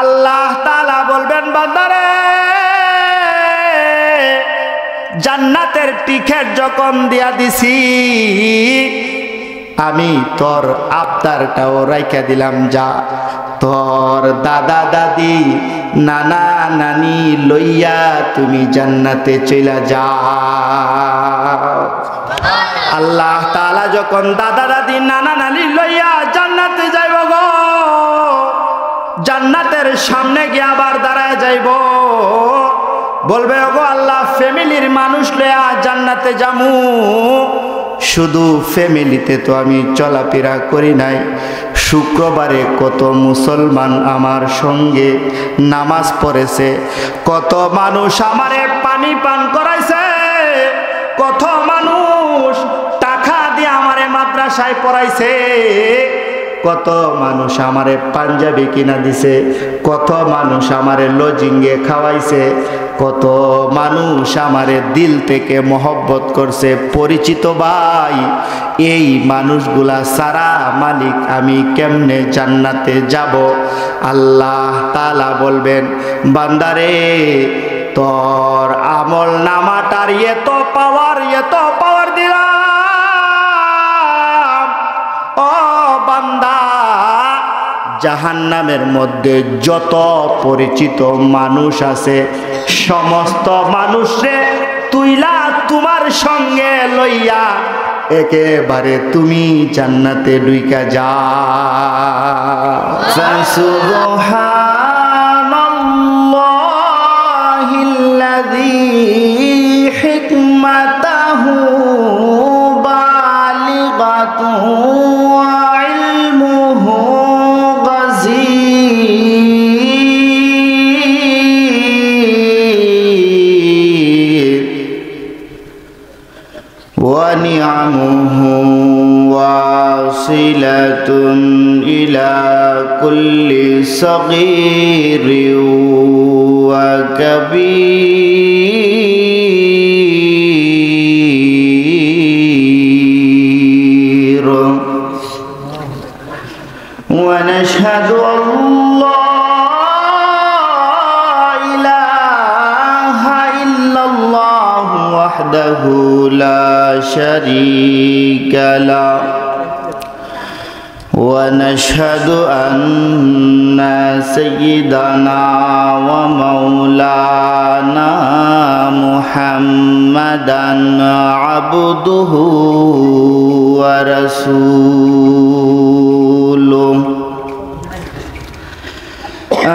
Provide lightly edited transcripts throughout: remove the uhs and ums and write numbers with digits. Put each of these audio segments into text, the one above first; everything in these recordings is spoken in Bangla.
আল্লাহ তাআলা বলবেন বান্দারে জান্নাতের টিকেট যখন দিয়া দিছি আমি তোর আবদারটাও রাইখা দিলাম, যা তোর দাদা দাদি নানা নানি লইয়া তুমি জান্নাতে চইলা যাও। আল্লাহ তাআলা যখন দাদা দাদি নানা নানি লইয়া জান্নাতে যাইব গো, জান্নাতের সামনে গিয়ে আবার দাঁড়ায় যাইব, বলবে ওগো আল্লাহ ফ্যামিলির মানুষ লইয়া জান্নাতে যামু, শুধু ফ্যামিলিতে তো আমি চলাফেরা করি নাই, শুক্রবারে কত মুসলমান আমার সঙ্গে নামাজ পড়েছে, কত মানুষ আমারে পানি পান করাইছে, কত মানুষ টাকা দিয়ে আমারে মাদ্রাসায় পড়াইছে, কত মানুষ আমারে পাঞ্জাবি কিনা দিছে, কত মানুষ আমারে লজিংয়ে খাওয়াইছে, কত মানুষ আমারে দিল থেকে মহব্বত করছে। পরিচিত ভাই, এই মানুষগুলা সারা মালিক আমি কেমনে জান্নাতে যাব? আল্লাহ তাআলা বলবেন বান্দারে তোর আমল নামাটার এত পাওয়ার দিলাম ও বান্দা, জাহান্নামের মধ্যে যত পরিচিত মানুষ আছে সমস্ত মানুষরে তুইলা তোমার সঙ্গে লইয়া একেবারে তুমি জান্নাতে ঢুইকা যাও। সুবহানাল্লাহিল্লাযী হিকমাতুহু বালিগাতুহু ওয়া ইলমুহু গাযীর ওয়া নি'ামুহু ওয়াসিলাতুন ইলা কুল্লি সাগীরিন ওয়া কাবীর। ওয়া নাশহাদু وحده لا شريك له ونشهد أن سيدنا ومولانا محمدا عبده ورسوله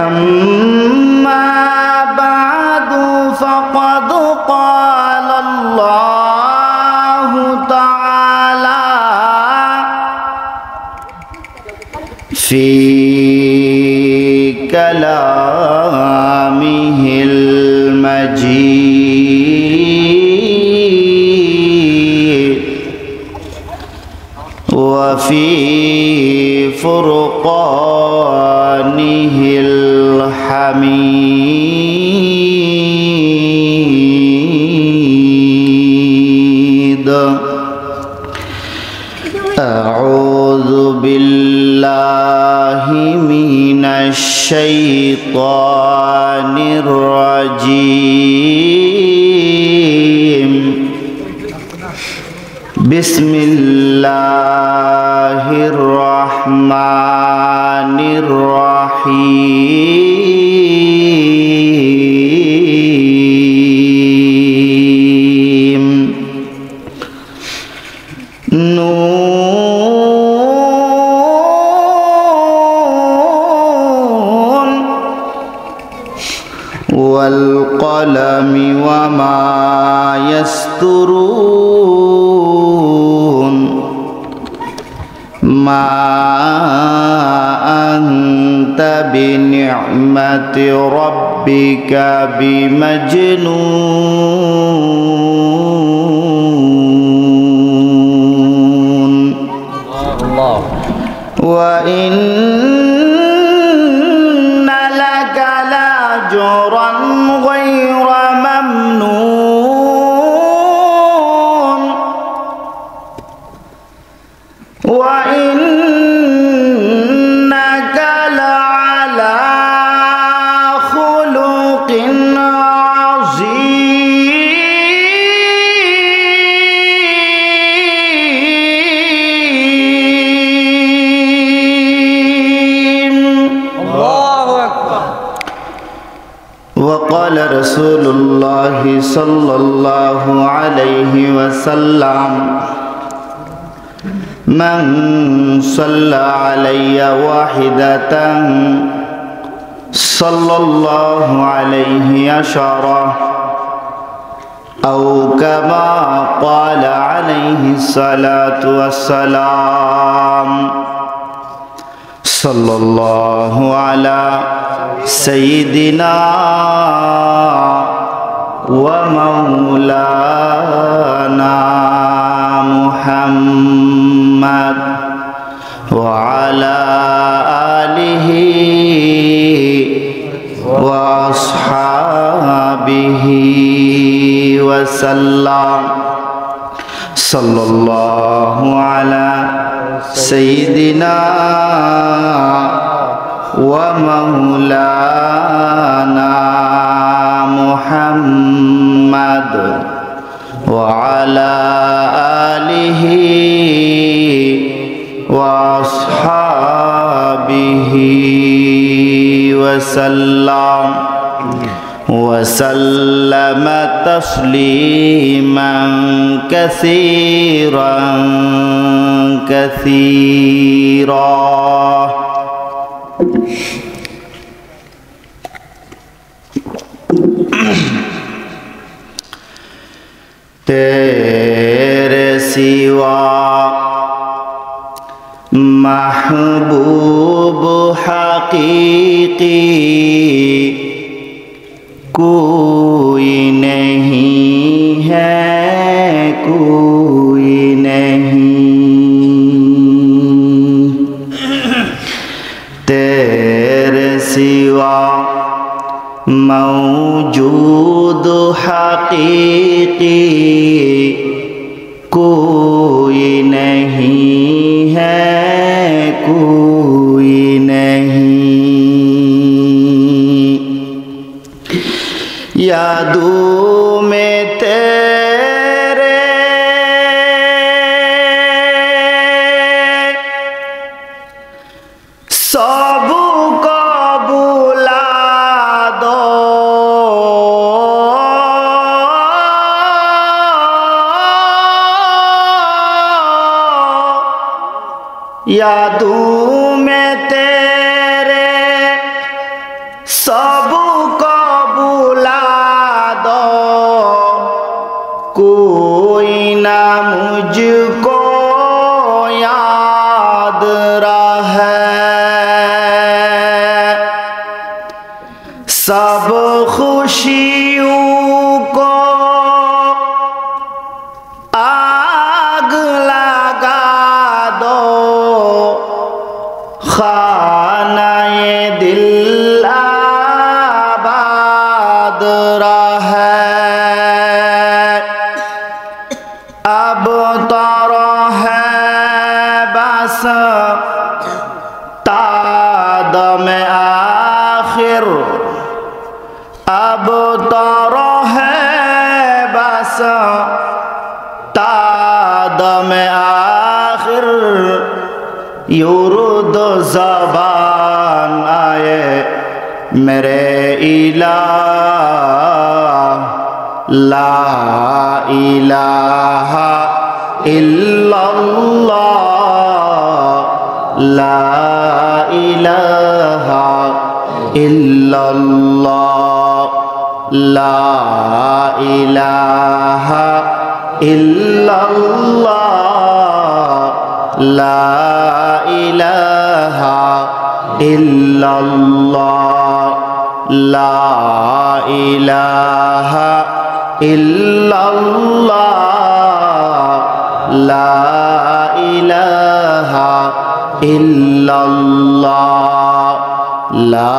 أما بعد فقد قال الله تعالى في كلامه المجيد وفي فرقانه الحميد. أعوذ بالله من الشيطان الرجيم. بسم الله الرحمن الرحيم. نون والقلم وما يسطرون. ما أنت بنعمة ربك بمجنون. الله. وإن لك لأجرا غير ممنون. وإنك لعلى وقال رسول الله صلى الله عليه وسلم من صلى علي واحدة صلى الله عليه عشرة أو كما قال عليه الصلاة والسلام صلى الله على سيدنا ومولانا محمد وعلى آله وأصحابه وسلم صلى الله على سيدنا ومولانا محمد وعلى آله وأصحابه وسلم وسلم تسليما كثيرا كثيرا तेरे सिवा महबूब हकीकी कोई नहीं है, कोई नहीं। तेरे सिवा मौजूद हकीकी कोई नहीं है, कोई नहीं। यादों में तेरे सब को बुला दो, यादों में तेरे सब को बुला दो, कोई ना मुझको याद रहे। सब खुशियों को आग लगा दो, खानाए दिल आबाद रहे। अब तो है बस तादम आखिर, अब तो है बस तादम आखिर। युरुद ज़बान आए मेरे इलाह, ला इलाहा इल्लल्लाह, ला इलाहा इल्लल्लाह, ला इलाहा इल्लल्लाह, ला इलाहा इल्लल्लाह, ला इलाहा इल्लल्लाह, ला इलाहा इल्लल्लाह, ला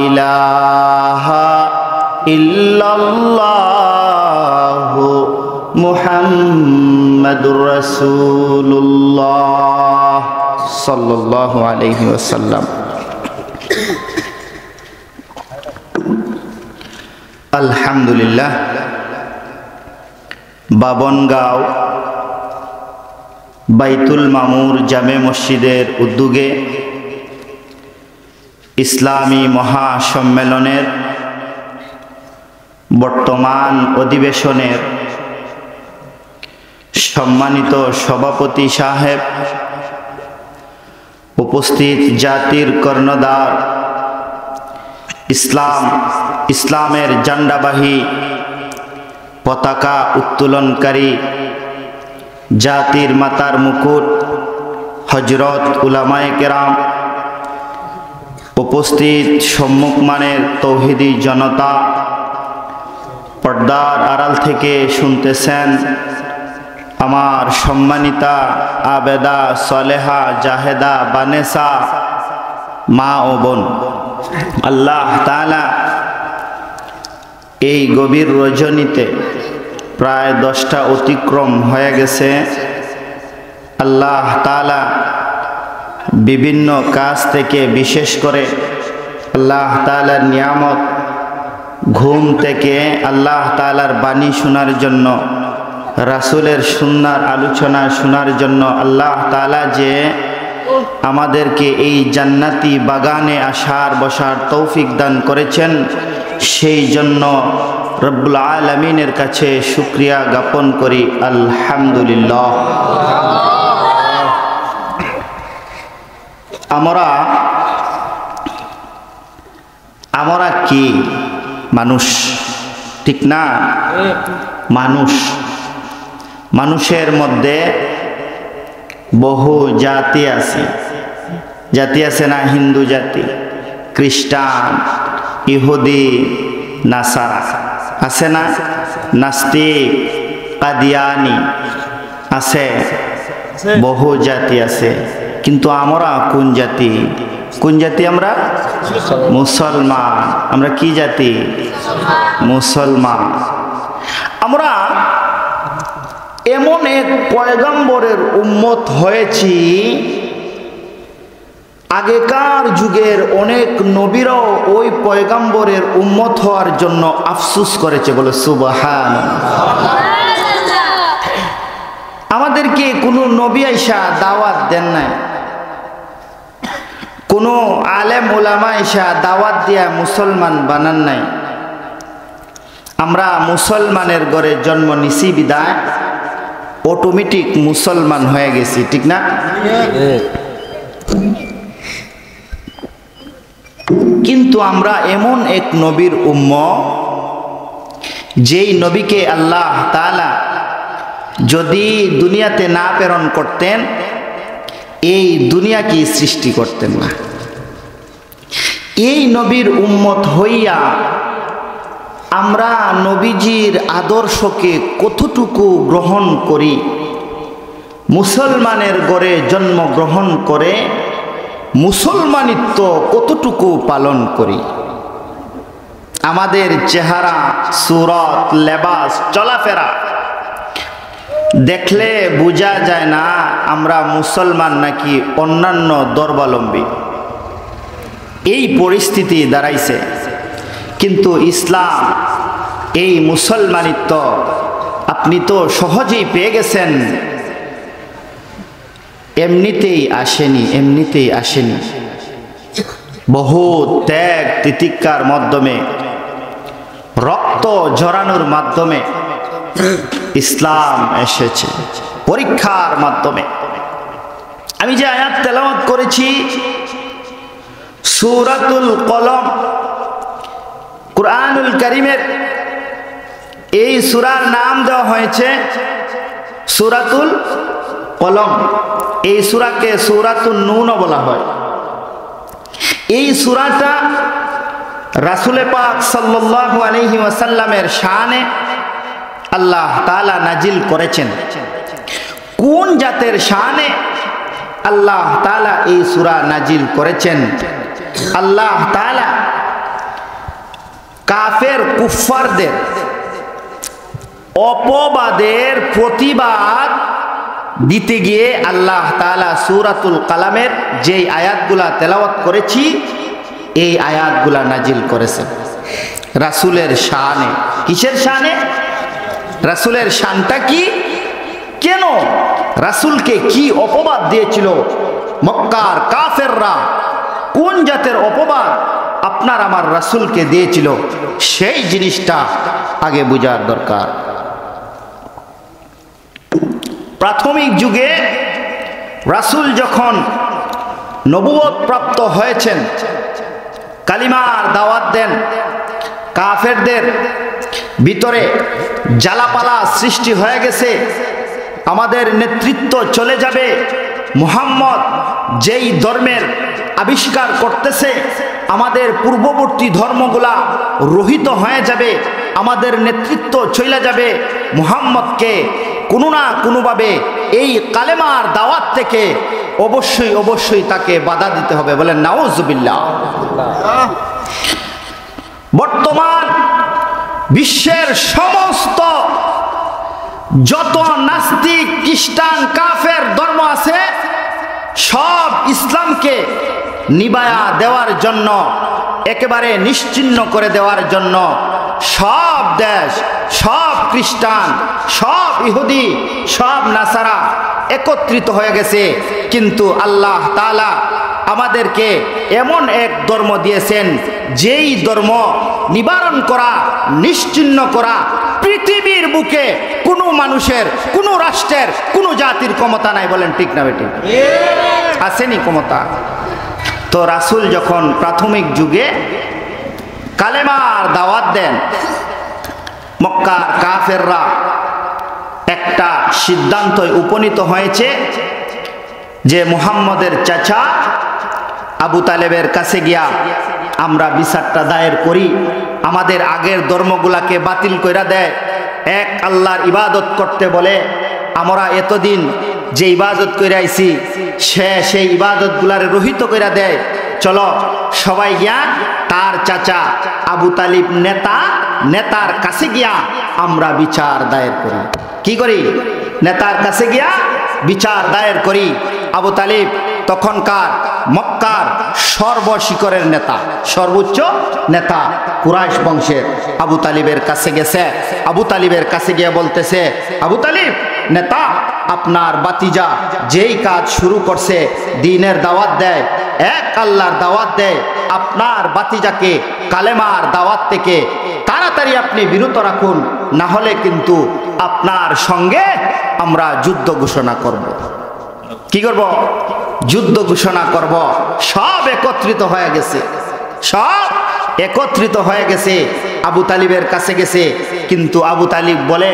इलाहा इल्लल्लाह मुहम्मदुर रसूलुल्लाह सल्लल्लाहु अलैहि वसल्लम। আলহামদুলিল্লাহ, বাবনগাঁও বাইতুল মামুর জামে মসজিদের উদ্যোগে ইসলামী মহাসম্মেলনের বর্তমান অধিবেশনের সম্মানিত সভাপতি সাহেব, উপস্থিত জাতির কর্ণধার, ইসলামের ঝান্ডাবাহী পতাকা উত্তোলনকারী, জাতির মাতার মুকুট হযরত উলামায়ে কেরাম, উপস্থিত সম্মুখমানের তৌহিদি জনতা, পর্দার আড়াল থেকে শুনতেছেন আমার সম্মানিতা আবেদা সলেহা জাহেদা বানেসা মা ও বোন, আল্লাহ তাআলা এই গভীর রজনীতে প্রায় 10টা অতিক্রম হয়ে গেছে। আল্লাহ তাআলা বিভিন্ন কাজ থেকে, বিশেষ করে আল্লাহ তাআলার নিয়ামত ঘুম থেকে আল্লাহ তাআলার বাণী শোনার জন্য, রাসূলের সুন্নাহর আলোচনা শোনার জন্য আল্লাহ তাআলা যে আমাদেরকে এই জান্নাতি বাগানে আসার বসার তৌফিক দান করেছেন, সেই জন্য রব্বুল আলামিনের কাছে শুকরিয়া জ্ঞাপন করি আলহামদুলিল্লাহ। আমরা কি মানুষ, ঠিক না? মানুষের মধ্যে বহু জাতি আছে না? হিন্দু জাতি, খ্রিস্টান, ইহুদি, নাসারা আছে না? নাস্তিক, কাদিয়ানি আছে, বহু জাতি আছে। কিন্তু আমরা কোন জাতি? আমরা মুসলমান। আমরা কি জাতি? মুসলমান। আমরা এমন এক পয়গম্বরের উম্মত হয়েছি, আগেকার যুগের অনেক নবীরাও ওই পয়গম্বরের উম্মত হওয়ার জন্য আফসোস করেছে। বলে সুবহানাল্লাহ। আমাদেরকে কোনো নবী আইসা দাওয়াত দেন নাই, কোনো আলেম ওলামা আইসা দাওয়াত দিয়া মুসলমান বানান নাই। আমরা মুসলমানের ঘরে জন্ম নিছি বিদায় অটোমেটিক মুসলমান হয়ে গেছি, ঠিক না? কিন্তু আমরা এমন এক নবীর উম্মত, যেই নবীকে আল্লাহ তাআলা যদি দুনিয়াতে না প্রেরণ করতেন, এই দুনিয়াকে সৃষ্টি করতেন না। এই নবীর উম্মত হইয়া আমরা নবীজির আদর্শকে কতটুকু গ্রহণ করি, মুসলমানের ঘরে জন্মগ্রহণ করে মুসলমানিত্ব কতটুকু পালন করি, আমাদের চেহারা, সুরত, লেবাস, চলাফেরা দেখলে বোঝা যায় না আমরা মুসলমান নাকি অন্যান্য ধর্মাবলম্বী। এই পরিস্থিতি দাঁড়াইছে। কিন্তু ইসলাম, এই মুসলমানিত্ব আপনি তো সহজেই পেয়ে গেছেন, এমনিতেই আসেনি। বহু ত্যাগ তিতিক্ষার মাধ্যমে, রক্ত ঝরানোর মাধ্যমে ইসলাম এসেছে, পরীক্ষার মাধ্যমে। আমি যে আয়াত তেলাওয়াত করেছি সূরাতুল কলম, কুরআনুল কারীমের এই সূরার নাম দেওয়া হয়েছে সূরাতুল কলম। এই সূরাকে সূরাতুন নূন বলা হয়। এই সূরাটা রাসূল পাক সাল্লাল্লাহু আলাইহি ওয়াসাল্লামের শানে আল্লাহ তাআলা নাজিল করেছেন। কোন জাতের শানে আল্লাহ তাআলা এই সূরা নাজিল করেছেন? আল্লাহ তাআলা কাফের কুফফারদের অপবাদের প্রতিবাদ দিতে গিয়ে আল্লাহ তাআলা সূরাতুল কালামের যেই আয়াতগুলা তেলাওয়াত করেছি, এই আয়াতগুলা নাজিল করেছেন। রাসূলের শানে। কিসের শানে? রাসূলের শানটা কি? কেন রাসূলকে কি অপবাদ দিয়েছিল মক্কার কাফেররা? কোন জাতের অপবাদ আপনার আমার রাসূলকে দিয়েছিল? সেই জিনিসটা আগে বোঝার দরকার। প্রাথমিক যুগে রাসূল যখন নবুয়ত প্রাপ্ত হয়েছেন, কালিমার দাওয়াত দেন, কাফেরদের ভিতরে জ্বালাপালা সৃষ্টি হয়ে গেছে, আমাদের নেতৃত্ব চলে যাবে, মুহাম্মদ যেই ধর্মের আবিষ্কার করতেছে আমাদের পূর্ববর্তী ধর্মগুলা রহিত হয়ে যাবে, আমাদের নেতৃত্ব চলে যাবে, মুহাম্মদকে কোনো না কোনোভাবে এই কালেমার দাওয়াত থেকে অবশ্যই অবশ্যই তাকে বাধা দিতে হবে। বলেন নাউজুবিল্লাহ। বর্তমান বিশ্বের সমস্ত যত নাস্তিক, খ্রিস্টান, কাফের ধর্ম আছে সব ইসলামকে নিবায়া দেওয়ার জন্য, একেবারে নিশ্চিহ্ন করে দেওয়ার জন্য সব দেশ, সব খ্রিস্টান, সব ইহুদি, সব নাসারা একত্রিত হয়ে গেছে। কিন্তু আল্লাহ তাআলা আমাদেরকে এমন এক ধর্ম দিয়েছেন যেই ধর্ম নিবারণ করা, নিশ্চিহ্ন করা পৃথিবীর বুকে কোনো মানুষের, কোনো রাষ্ট্রের, কোনো জাতির ক্ষমতা নাই। বলেন ঠিক না বেটি? আসেনি ক্ষমতা? তো রাসূল যখন প্রাথমিক যুগে কালেমার দাওয়াত দেন, মক্কার কাফেররা একটা সিদ্ধান্তে উপনীত হয়েছে যে মুহাম্মদের চাচা আবু তালেবের কাছে গিয়া আমরা বিচারটা দায়ের করি, আমাদের আগের ধর্মগুলাকে বাতিল কইরা দেয়, এক আল্লাহর ইবাদত করতে বলে। আমরা এতদিন যে ইবাদত কইরা আইছি সেই ইবাদতগুলারে রহিত কইরা দেয়। চলো সবাই গিয়া তার চাচা আবু তালিব নেতার কাছে গিয়া আমরা বিচার দায়ের করি। কি করি? নেতার কাছে গিয়া বিচার দায়ের করি। আবু তালিব তখনকার মক্কার সর্বশিখরের নেতা, সর্বোচ্চ নেতা, কুরাইশ বংশের। আবু তালিবের কাছে গেছে, আবু তালিবের কাছে গিয়ে বলতেছে, আবু তালিব নেতা, আপনার বাতিজা যেই কাজ শুরু করছে, দ্বীনের দাওয়াত দেয়, এক আল্লাহর দাওয়াত দেয়, আপনার বাতিজাকে কালেমার দাওয়াত থেকে তাড়াতাড়ি আপনি বিরত রাখুন, না হলে কিন্তু আপনার সঙ্গে আমরা যুদ্ধ ঘোষণা করব। কি করব? যুদ্ধ ঘোষণা করব। সব একত্রিত হয়ে গেছে, সব একত্রিত হয়ে গেছে, আবু তালিবের কাছে গেছে। কিন্তু আবু তালিব বলে,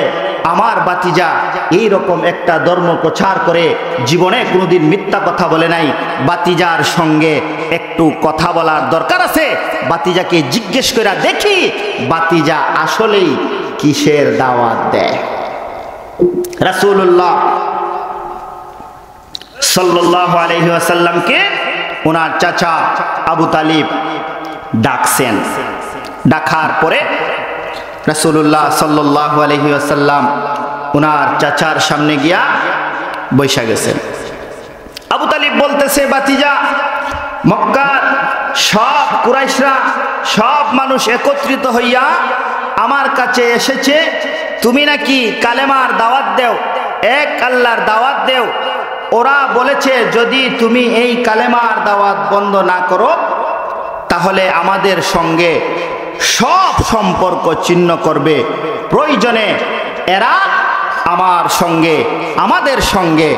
আমার বাতিজা এই রকম একটা ধর্ম প্রচার করে জীবনে কোনোদিন মিথ্যা কথা বলে নাই, বাতিজার সঙ্গে একটু কথা বলার দরকার আছে, বাতিজাকে জিজ্ঞেস করে দেখি বাতিজা আসলেই কিসের দাওয়াত দেয়। রাসূলুল্লাহ সাল্লাল্লাহু আলাইহি ওয়াসাল্লামকে ওনার চাচা আবু তালিব ডাকছেন। ডাকার পরে রাসূলুল্লাহ সাল্লাল্লাহু আলাইহি ওয়াসাল্লাম ওনার চাচার সামনে গিয়া বৈশা গেছেন। আবু তালিব বলতেছে, বাতিজা, মক্কার সব কুরাইশরা, সব মানুষ একত্রিত হইয়া আমার কাছে এসেছে, তুমি নাকি কালেমার দাওয়াত দেও, এক আল্লাহর দাওয়াত দেও। ওরা বলেছে যদি তুমি এই কালেমার দাওয়াত বন্ধ না করো তাহলে আমাদের সঙ্গে সব সম্পর্ক ছিন্ন করবে, প্রয়োজনে এরা আমাদের সঙ্গে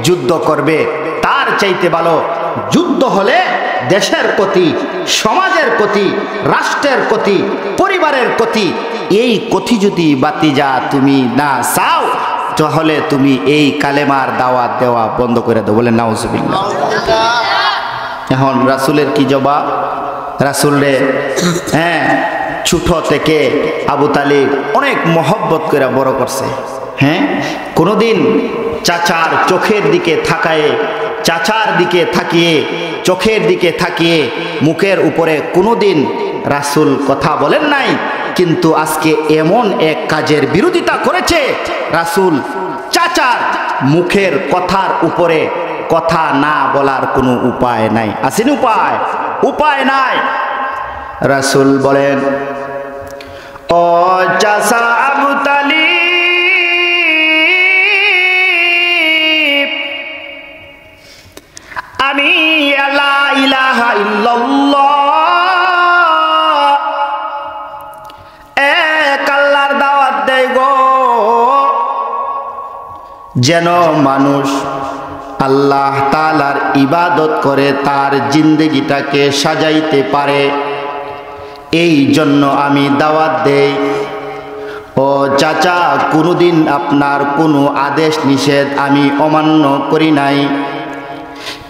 যুদ্ধ করবে। তার চাইতে ভালো যুদ্ধ হলে দেশের ক্ষতি, সমাজের ক্ষতি, রাষ্ট্রের ক্ষতি, পরিবারের ক্ষতি। এই ক্ষতি যদি বাতিজা তুমি না চাও তাহলে তুমি এই কালেমার দাওয়াত দেওয়া বন্ধ করে দাও। বলে নাউজুবিল্লাহ। এখন রাসূলের কি জবাব? রাসূল রে ছোট থেকে আবু তালিব অনেক মহব্বত করে বড় করছে। কোনোদিন চাচার চোখের দিকে তাকায়ে, চাচার দিকে তাকিয়ে, চোখের দিকে তাকিয়ে মুখের উপরে কোনোদিন রাসূল কথা বলেন নাই। কিন্তু আজকে এমন এক কাজের বিরোধিতা করেছে, রাসূল চাচার মুখের কথার উপরে কথা না বলার কোনো উপায় নাই। আসেন উপায়? উপায় নাই। রাসূল বলেন, চাচা আবু তালিব, আমি লা ইলাহা ইল্লাল্লাহ এক আল্লাহর দাওয়াত দেই গো, যেন মানুষ আল্লাহ তাআলার ইবাদত করে তার জিন্দেগিটাকে সাজাইতে পারে, এই জন্য আমি দাওয়াত দেই। ও চাচা, কোনোদিন আপনার কোনো আদেশ নিষেধ আমি অমান্য করি নাই,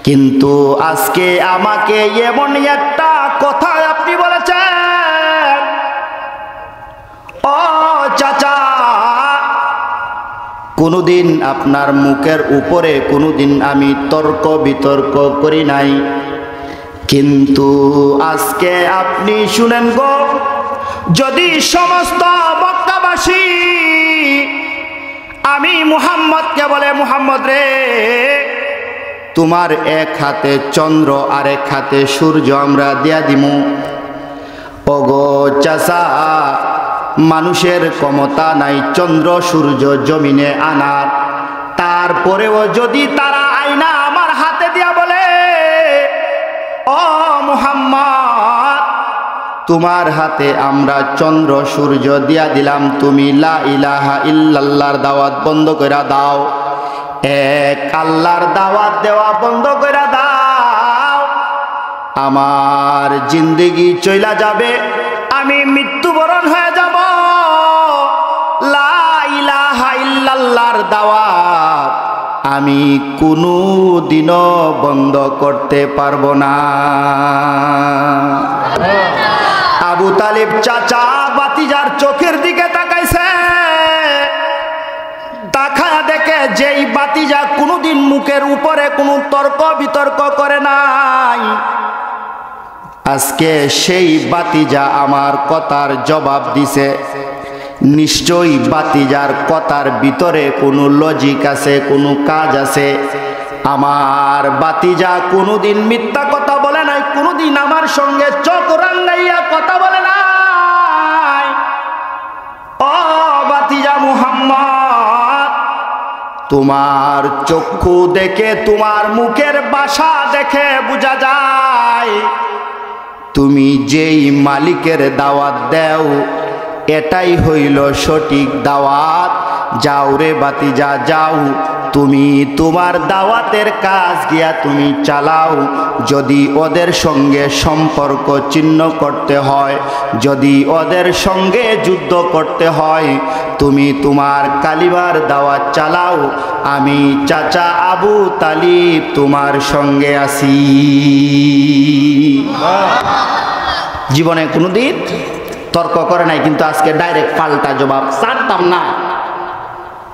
কিন্তু আজকে আমাকে এমন একটা কথা আপনি বলেছেন, ও চাচা, কোনোদিন আপনার মুখের উপরে কোনোদিন আমি তর্ক বিতর্ক করি নাই, কিন্তু আজকে আপনি শুনেন গো, যদি সমস্ত মক্কাবাসী আমি মুহাম্মদকে বলে, মুহাম্মদ রে, তোমার এক হাতে চন্দ্র আর এক হাতে সূর্য আমরা দিয়া দিমু। ওগো চাচা, মানুষের ক্ষমতা নাই চন্দ্র সূর্য জমিনে আনার, তারপরেও যদি তারা আয়না আমার হাতে দিয়া বলে, ও মুহাম্মদ, তোমার হাতে আমরা চন্দ্র সূর্য দিয়া দিলাম, তুমি লা ইলাহা ইল্লাল্লাহর দাওয়াত বন্ধ করে দাও, এক আল্লাহর দাওয়াত দেওয়া বন্ধ করে দাও, আমার জিন্দেগি চইলা যাবে, আমি মৃত্যুবরণ হয়ে যাব, লা ইলাহা ইল্লাল্লাহর দাওয়াত আমি কোনো দিনও বন্ধ করতে পারবো না। আবু তালিব চাচা বাতিজার চোখের দিকে তাকাইছে, তাকায়া দেখে যেই বাতিজা কোনোদিন মুখের উপরে কোনো তর্ক বিতর্ক করে নাই, আজকে সেই বাতিজা আমার কথার জবাব দিছে। নিশ্চয়ই বাতিজার কথার ভিতরে কোনো লজিক আছে, কোনো কাজ আছে। আমার বাতিজা কোনোদিন মিথ্যা কথা বলে নাই, কোনোদিন আমার সঙ্গে চোখ রাঙাইয়া কথা বলে নাই। ও বাতিজা মুহাম্মদ, তোমার চক্ষু দেখে, তোমার মুখের ভাষা দেখে বোঝা যায় তুমি যেই মালিকের দাওয়াত দেও এটাই হইল সঠিক দাওয়াত। যাও রে বাতিজা যাও, তুমি তোমার দাওয়াতের কাজ গিয়া তুমি চালাও। যদি ওদের সঙ্গে সম্পর্ক ছিন্ন করতে হয়, যদি ওদের সঙ্গে যুদ্ধ করতে হয়, তুমি তোমার কালিমার দাওয়াত চালাও। আমি চাচা আবু তালিব তোমার সঙ্গে আছি। জীবনে কোনোদিন তর্ক করে নাই, কিন্তু আজকে ডাইরেক্ট পাল্টা জবাব ছাড়তাম না।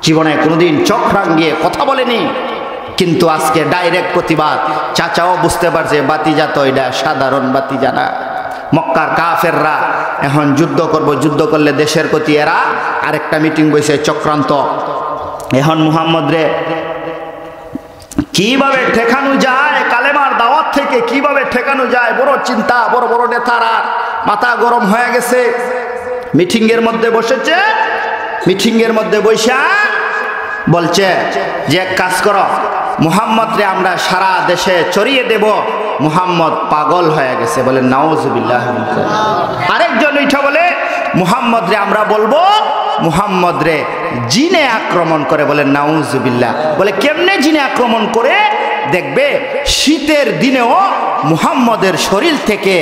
জীবনে কোনোদিন চোখ রাঙিয়ে কথা বলেনি, কিন্তু আজকে ডাইরেক্ট প্রতিবাদ। চাচাও বুঝতে পারছে বাতিজা তো এটা সাধারণ বাতিজা না। মক্কার কাফেররা এখন যুদ্ধ করব, যুদ্ধ করলে দেশের প্রতি এরা আরেকটা মিটিং বসে চক্রান্ত। এখন মুহাম্মদ রে কিভাবে ঠেকানো যায়, কালেমার দাওয়াত থেকে কিভাবে ঠেকানো যায়, বড় চিন্তা। বড় বড় নেতারা মাথা গরম হয়ে গেছে, মিটিং এর মধ্যে বসেছে। মিটিং এর মধ্যে বসে বলছে যে এক কাজ করো, মুহাম্মদ রে আমরা সারা দেশে ছড়িয়ে দেব। মুহাম্মদ পাগল হয়ে গেছে, বলে নাউজুবিল্লাহ। আরেকজন উঠে বলে মুহাম্মদ রে আমরা বলবো মুহাম্মদ রে জিনে আক্রমণ করে, বলে নাউজুবিল্লাহ। বলে কেমনে জিনে আক্রমণ করে? দেখবে শীতের দিনেও মুহাম্মদের শরীর থেকে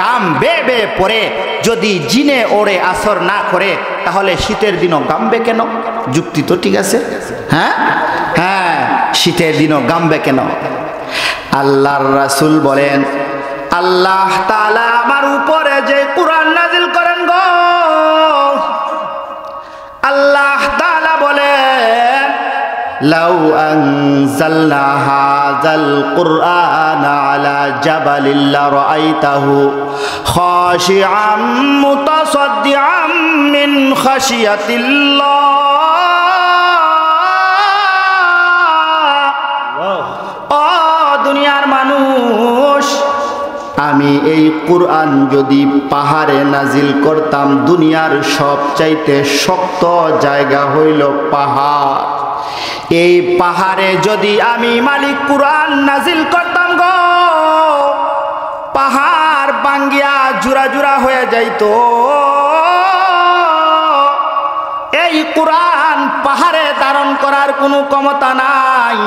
গাম বেয়ে বেয়ে পড়ে, যদি জিনে ওরে আসর না করে তাহলে শীতের দিনও গামবে কেন? যুক্তি তো ঠিক আছে। হ্যাঁ হ্যাঁ, শীতের দিনও গামবে কেন? আল্লাহর রাসূল বলেন, আল্লাহ তাআলা আমার উপরে যে কুরআন নাজিল করেন গো, আল্লাহ তাআলা বলেন, লাউ আনজালনা হাযাল কুরআনা আলা জাবালিন লারাআইতাহু খাশিআম মুতাসাদ্দিআম মিন খাশিয়াতিল্লাহ। ও দুনিয়ার মানুষ, আমি এই কুরআন যদি পাহাড়ে নাজিল করতাম, দুনিয়ার সবচাইতে শক্ত জায়গা হইল পাহাড়, এই পাহাড়ে যদি আমি মালিক কুরআন নাজিল করতাম গো, পাহাড় ভাঙ্গিয়া জুরা জুরা হয়ে যাইতো। এই কুরআন পাহাড়ে ধারণ করার কোনো ক্ষমতা নাই,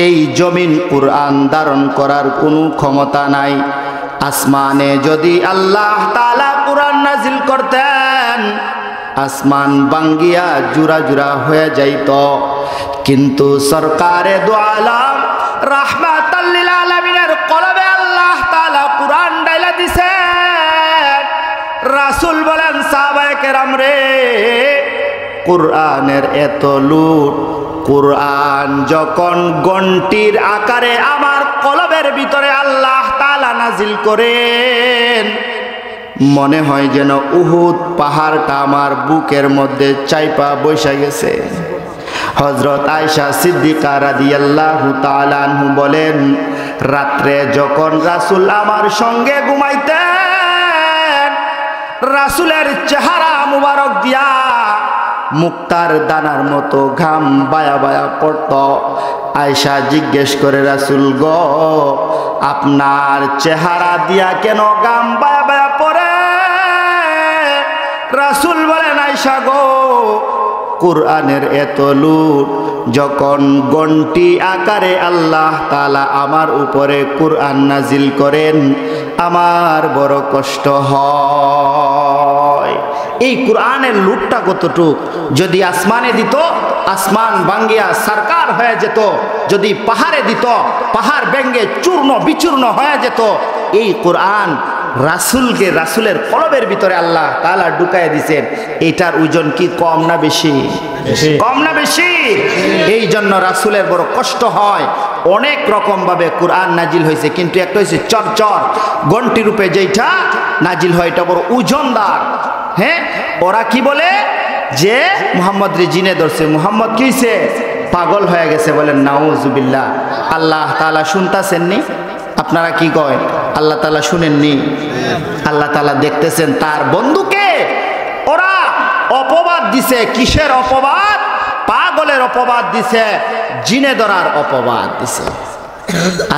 এই জমিন কুরআন ধারণ করার কোনো ক্ষমতা নাই। আসমানে যদি আল্লাহ তাআলা কুরআন নাজিল করতেন, আসমান ভাঙ্গিয়া জুরা জুরা হয়ে যাইত। কিন্তু সরকারে দু আলম রাহমাতাল লিল আলামিনের কলবে আল্লাহ তাআলা কুরআন ডাইলা দিছেন। রাসূল বলেন সাহাবায়ে কেরাম রে, কুরআনের এত লুট, কুরআন যখন গন্টির আকারে আমার কলবের ভিতরে আল্লাহ তাআলা নাজিল করেন, মনে হয় যেন উহুদ পাহাড়টা আমার বুকের মধ্যে চাইপা বসে গেছে। হযরত আয়েশা সিদ্দিকা রাদিয়াল্লাহু তাআলা আনহু বলেন, রাত্রে যখন রাসূল আমার সঙ্গে ঘুমাইতেন, রাসূলের চেহারা মুবারক দিয়া মুক্তার দানার মতো ঘাম বায়া বায়া পড়ত। আয়েশা জিজ্ঞেস করে, রাসূল গো, আপনার চেহারা দিয়া কেন ঘাম বায়া বায়া পড়ে? রাসূল বলেন, আয়েশা গো, কুরআনের এত লুট, যখন গন্টি আকারে আল্লাহ তাআলা আমার উপরে কুরআন নাজিল করেন, আমার বড় কষ্ট হয়। এই কুরআনের লুটটা কতটুক, যদি আসমানে দিত, আসমান ভাঙ্গিয়া সরকার হয়ে যেত। যদি পাহাড়ে দিত, পাহাড় ভেঙ্গে চূর্ণ বিচূর্ণ হয়ে যেত। এই কুরআন রাসূলকে, রাসূলের কলবের ভিতরে আল্লাহ তাআলা ঢুকায় দিয়েছেন। এটার ওজন কি কম না বেশি? কম না বেশি? এই জন্য রাসূলের বড় কষ্ট হয়। অনেক রকম ভাবে কুরআন নাজিল হয়েছে, কিন্তু একটা হয়েছে চরচর গন্টি রূপে যেটা নাজিল হয়, এটা বড় ওজনদার। হ্যাঁ, ওরা কি বলে যে মুহাম্মদ রে জিনে ধরছে, মুহাম্মদ কি হইছে? পাগল হয়ে গেছে। বলেন নাউজুবিল্লাহ। আল্লাহ তাআলা শুনতাছেন নি? আপনারা কি কয়? আল্লাহ তাআলা শুনেননি? আল্লাহ তাআলা দেখতেছেন তার বন্ধুকে। ওরা অপবাদ দিছে। কিসের অপবাদ? পাগলের অপবাদ দিছে, জিনে ধরার অপবাদ দিছে।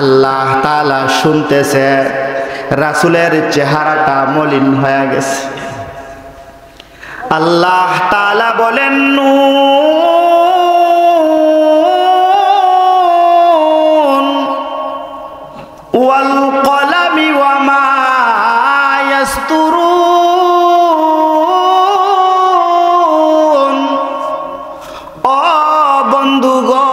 আল্লাহ তাআলা শুনতেছে। রাসূলের চেহারাটা মলিন হয়ে গেছে। আল্লাহ তাআলা বলেন, নুন ওয়াল কলামি ওয়া মা ইয়াসতুরুন। ও বন্ধু গো,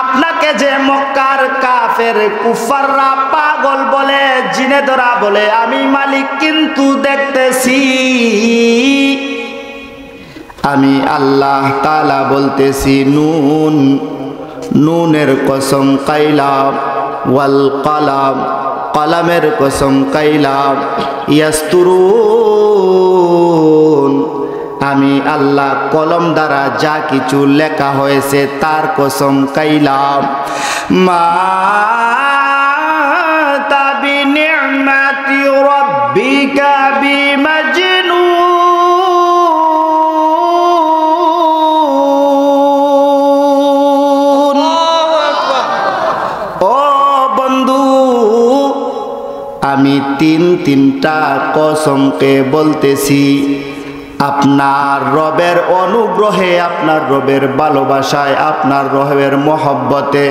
আপনাকে যে মক্কার কাফের কুফাররা পাগল বলে, জিনে ধরা বলে, আমি মালিক কিন্তু দেখতেছি। আমি আল্লাহ তাআলা বলতেছি, নুন, নুনের কসম কাইলাম, ওয়াল কলাম, কলামের কসম কাইলাম, ইয়াসতুরুন, আমি আল্লাহ কলম দ্বারা যা কিছু লেখা হয়েছে তার কসম কাইলাম। মা তাবি নি'মাতি রাব্বিকা বিমাজনুন। ও বন্ধু, আমি তিনটা কসমকে বলতেছি। আপনার রবের অনুগ্রহে, আপনার রবের ভালোবাসায়, আপনার রবের মহব্বতে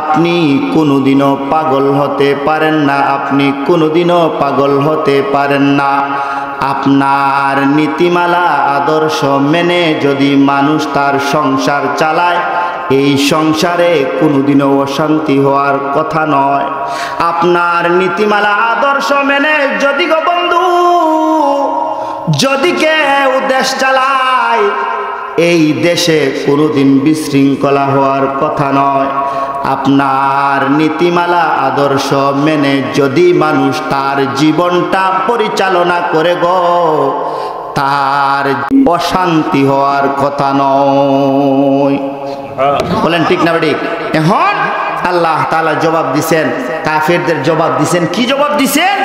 আপনি কোনোদিনও পাগল হতে পারেন না। আপনি কোনোদিনও পাগল হতে পারেন না। আপনার নীতিমালা আদর্শ মেনে যদি মানুষ তার সংসার চালায়, এই সংসারে কোনোদিনও অশান্তি হওয়ার কথা নয়। আপনার নীতিমালা আদর্শ মেনে যদি গো বন্ধু, যদি কেউ দেশ চালায়, এই দেশে কোনোদিন বিশৃঙ্খলা হওয়ার কথা নয়। আপনার নীতিমালা আদর্শ মেনে যদি মানুষ তার জীবনটা পরিচালনা করে গো, তার অশান্তি হওয়ার কথা নয়। বলেন ঠিক না ঠিক? এখন আল্লাহ তাআলা জবাব দিছেন, কাফেরদের জবাব দিছেন। কি জবাব দিছেন?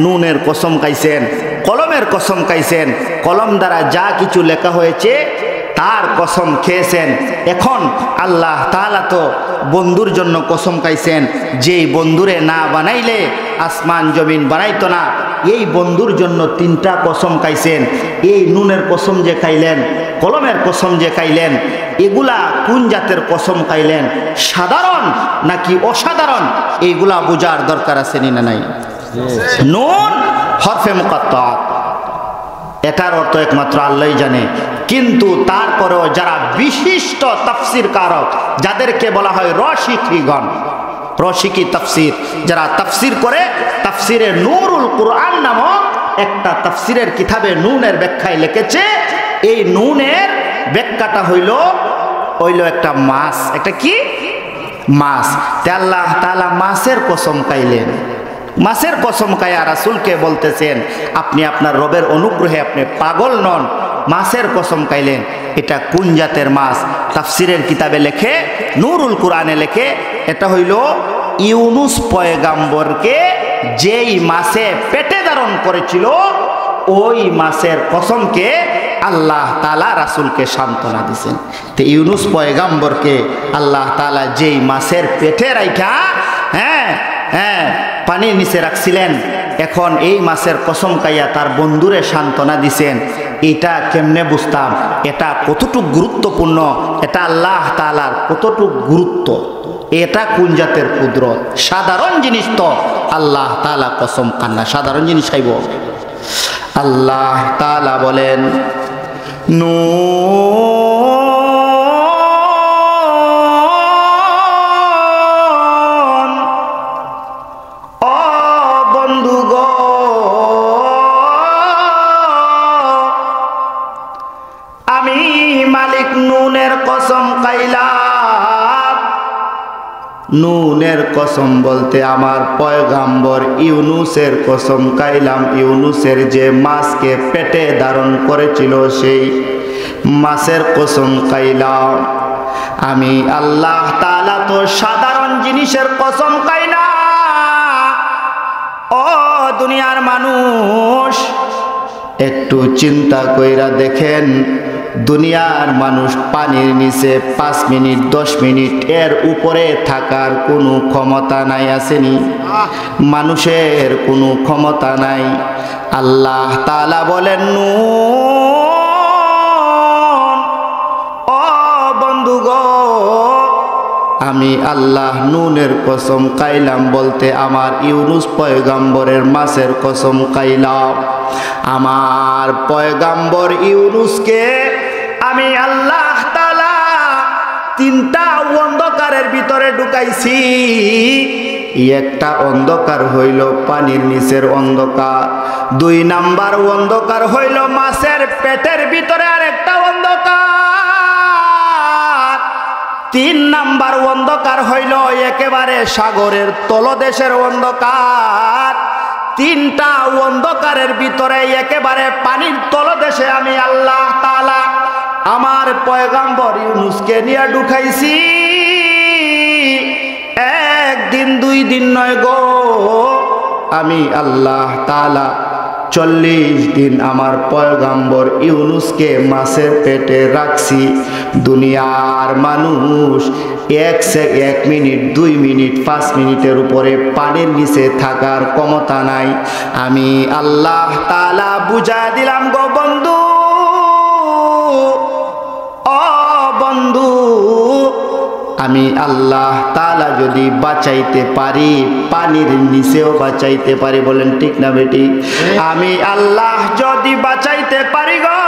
নুনের কসম খাইছেন, কলমের কসম খাইছেন, কলম দ্বারা যা কিছু লেখা হয়েছে তার কসম খেয়েছেন। এখন আল্লাহ তাআলা তো বন্ধুর জন্য কসম খাইছেন, যেই বন্ধুরে না বানাইলে আসমান জমিন বানাইতো না। এই বন্ধুর জন্য 3টা কসম খাইছেন। এই নুনের কসম যে খাইলেন, কলমের কসম যে খাইলেন, এগুলা কোন জাতের কসম খাইলেন? সাধারণ নাকি অসাধারণ? এইগুলা বোঝার দরকার আছে না নাই? নুন হরফে মুকাত্তাত, এটার অর্থ একমাত্র আল্লাহই জানে। কিন্তু তারপরেও যারা বিশিষ্ট তাফসীর কারক, যাদেরকে বলা হয় রসিকগণ, রসিকি তাফসীর, যারা তাফসীর করে, তাফসীরে নূরুল কুরআন নামক একটা তাফসীরের কিতাবে নুনের ব্যাখ্যায় লিখেছে, এই নুনের ব্যাখ্যাটা হইল একটা মাছ। একটা কি মাছ? তে আল্লাহ তাআলা মাছের কসম খাইলেন। মাছের কসম খায়া রাসূলকে বলতেছেন, আপনি আপনার রবের অনুগ্রহে আপনি পাগল নন, মাছের কসম খাইলেন। এটা কোন জাতের মাছ? তাফসীরের কিতাবে লেখে, নূরুল কুরআনে লেখে, এটা হইল ইউনুস পয়গাম্বরকে যেই মাছে পেটে ধারণ করেছিল, ওই মাছের কসমকে আল্লাহ তাআলা রাসূলকে সান্ত্বনা দিয়েছেন। তো ইউনুস পয়গাম্বরকে আল্লাহ তাআলা যেই মাছের পেটে রাইখা পানির নিচে রাখছিলেন, এখন এই মাছের কসম খাইয়া তার বন্ধুরে সান্ত্বনা দিছেন। এটা কেমনে বুঝতাম এটা কতটুক গুরুত্বপূর্ণ, এটা আল্লাহ তাআলার কতটুক গুরুত্ব, এটা কোন জাতের কুদরত। সাধারণ জিনিস তো আল্লাহ তাআলা কসম খান না, সাধারণ জিনিস খাইব। আল্লাহ তাআলা বলেন, আমি মালিক নুনের কসম খাইলাম। নুনের কসম বলতে আমার পয়গাম্বর ইউনুসের কসম খাইলাম। ইউনুসের যে মাছকে পেটে ধারণ করেছিল সেই মাছের কসম খাইলাম। আমি আল্লাহ তাআলা তো সাধারণ জিনিসের কসম খাই না। ও দুনিয়ার মানুষ, একটু চিন্তা কইরা দেখেন, দুনিয়ার মানুষ পানির নিচে 5 মিনিট 10 মিনিট এর উপরে থাকার কোনো ক্ষমতা নাই, আসেনি? মানুষের কোনো ক্ষমতা নাই। আল্লাহ তাআলা বলেন, নুন, ও বন্ধুগো, আমি আল্লাহ নুনের কসম খাইলাম বলতে আমার ইউনুস পয়গাম্বরের মাছের কসম খাইলাম। আমার পয়গাম্বর ইউনুসকে আমি আল্লাহ তাআলা 3টা অন্ধকারের ভিতরে ঢুকাইছি। একটা অন্ধকার হইল পানির নিচের অন্ধকার, 2 নাম্বার অন্ধকার হইল মাছের পেটের ভিতরে আরেকটা অন্ধকার, 3 নাম্বার অন্ধকার হইল একেবারে সাগরের তলদেশের অন্ধকার। 3টা অন্ধকারের ভিতরে একেবারে পানির তলদেশে আমি আল্লাহ তাআলা আমার পয়গাম্বর ইউনুসকে নিয়ে ঢুকাইছি। 1 দিন 2 দিন নয় গো, আমি আল্লাহ তাআলা 40 দিন আমার পয়গাম্বর ইউনুসকে মাছের পেটে রাখছি। দুনিয়ার মানুষ 1 মিনিট 2 মিনিট 5 মিনিটের উপরে পানির নিচে থাকার ক্ষমতা নাই। আমি আল্লাহ তাআলা বুঝায় দিলাম গো বন্ধু, ও বন্ধু, আমি আল্লাহ তাআলা যদি বাঁচাইতে পারি, পানির নিচেও বাঁচাইতে পারি। বলেন ঠিক না বেটি? আমি আল্লাহ যদি বাঁচাইতে পারি গো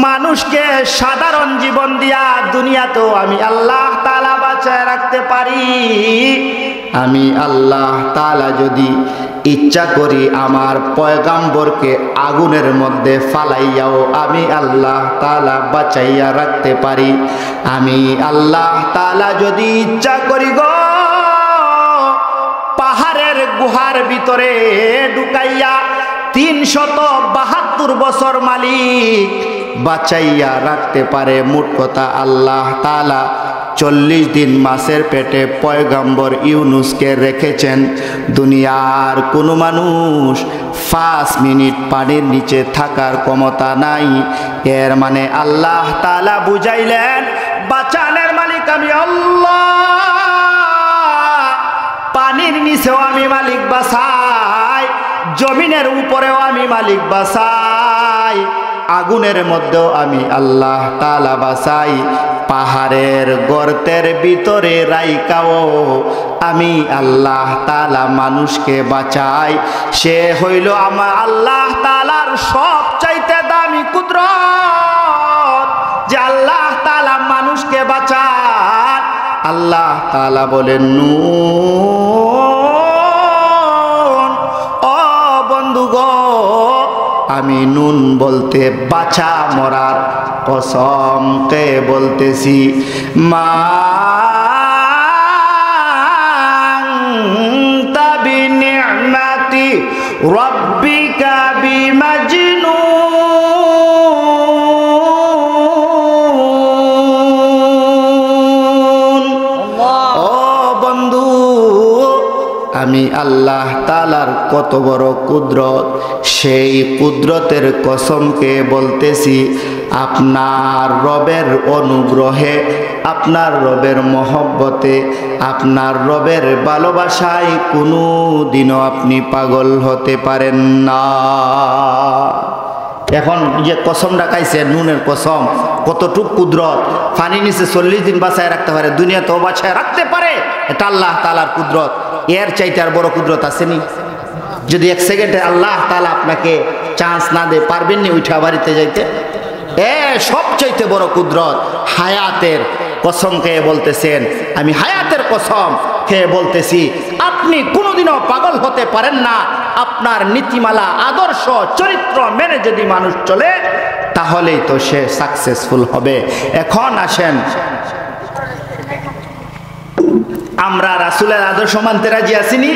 মানুষকে সাধারণ জীবন দিয়া, দুনিয়াতেও আমি আল্লাহ তাআলা বাঁচায় রাখতে পারি। আমি আল্লাহ তাআলা যদি ইচ্ছা করি আমার পয়গাম্বরকে আগুনের মধ্যে ফালাইয়াও আমি আল্লাহ তাআলা বাঁচাইয়া রাখতে পারি। আমি আল্লাহ তাআলা যদি ইচ্ছা করি গো পাহাড়ের গুহার ভিতরে ঢুকাইয়া 372 বছর মালিক বাঁচাইয়া রাখতে পারে। মোট কথা আল্লাহ তাআলা 40 দিন মাছের পেটে পয়গম্বর ইউনুসকে রেখেছেন। দুনিয়ার কোনো মানুষ 5 মিনিট পানির নিচে থাকার ক্ষমতা নাই। এর মানে আল্লাহ তাআলা বুঝাইলেন, বাঁচানের মালিক আমি আল্লাহ, পানির নিচেও আমি মালিক বাঁচাই, জমিনের উপরেও আমি মালিক বাঁচাই, আগুনের মধ্যেও আমি আল্লাহ তাআলা বাঁচাই, পাহাড়ের গর্তের ভিতরে রাইকাও আমি আল্লাহ তাআলা মানুষকে বাঁচাই। সে হইল আমার আল্লাহ তাআলার সবচাইতে দামি কুদরত, যে আল্লাহ তাআলা মানুষকে বাঁচান। আল্লাহ তাআলা বলেন, নুন, ও বন্ধুগো, আমি নুন বলতে বাঁচা মরার কসমকে বলতেছি। মা তাবি নি'মাতি রাব্বিকা বিমাজনুন। ও বন্ধু, আমি আল্লাহ তাআলার কত বড় কুদরত, সেই কুদরতের কসমকে বলতেছি। আপনার রবের অনুগ্রহে, আপনার রবের মহব্বতে, আপনার রবের ভালোবাসায় কোনো দিনও আপনি পাগল হতে পারেন না। এখন যে কসম রাখাইছে, নুনের কসম, কতটুক কুদরত। পানি নিচে 40 দিন বাঁচায় রাখতে পারে, দুনিয়াতেও বাঁচায় রাখতে পারে, এটা আল্লাহ তাআলার কুদরত। এর চাইতে আর বড় কুদরত আসেনি? যদি 1 সেকেন্ডে আল্লাহ তাআলা আপনাকে চান্স না দেয়, পারবেন নি উঠা বাড়িতে যাইতে? সবচাইতে বড় কুদরত। হায়াতের কসম খেয়ে বলতেছেন, আমি হায়াতের কসম খেয়ে বলতেছি, আপনি কোনোদিনও পাগল হতে পারেন না। আপনার নীতিমালা, আদর্শ, চরিত্র মেনে যদি মানুষ চলে, তাহলেই তো সে সাকসেসফুল হবে। এখন আসেন, আমরা রাসূলের আদর্শ মানতে রাজি আছিনি?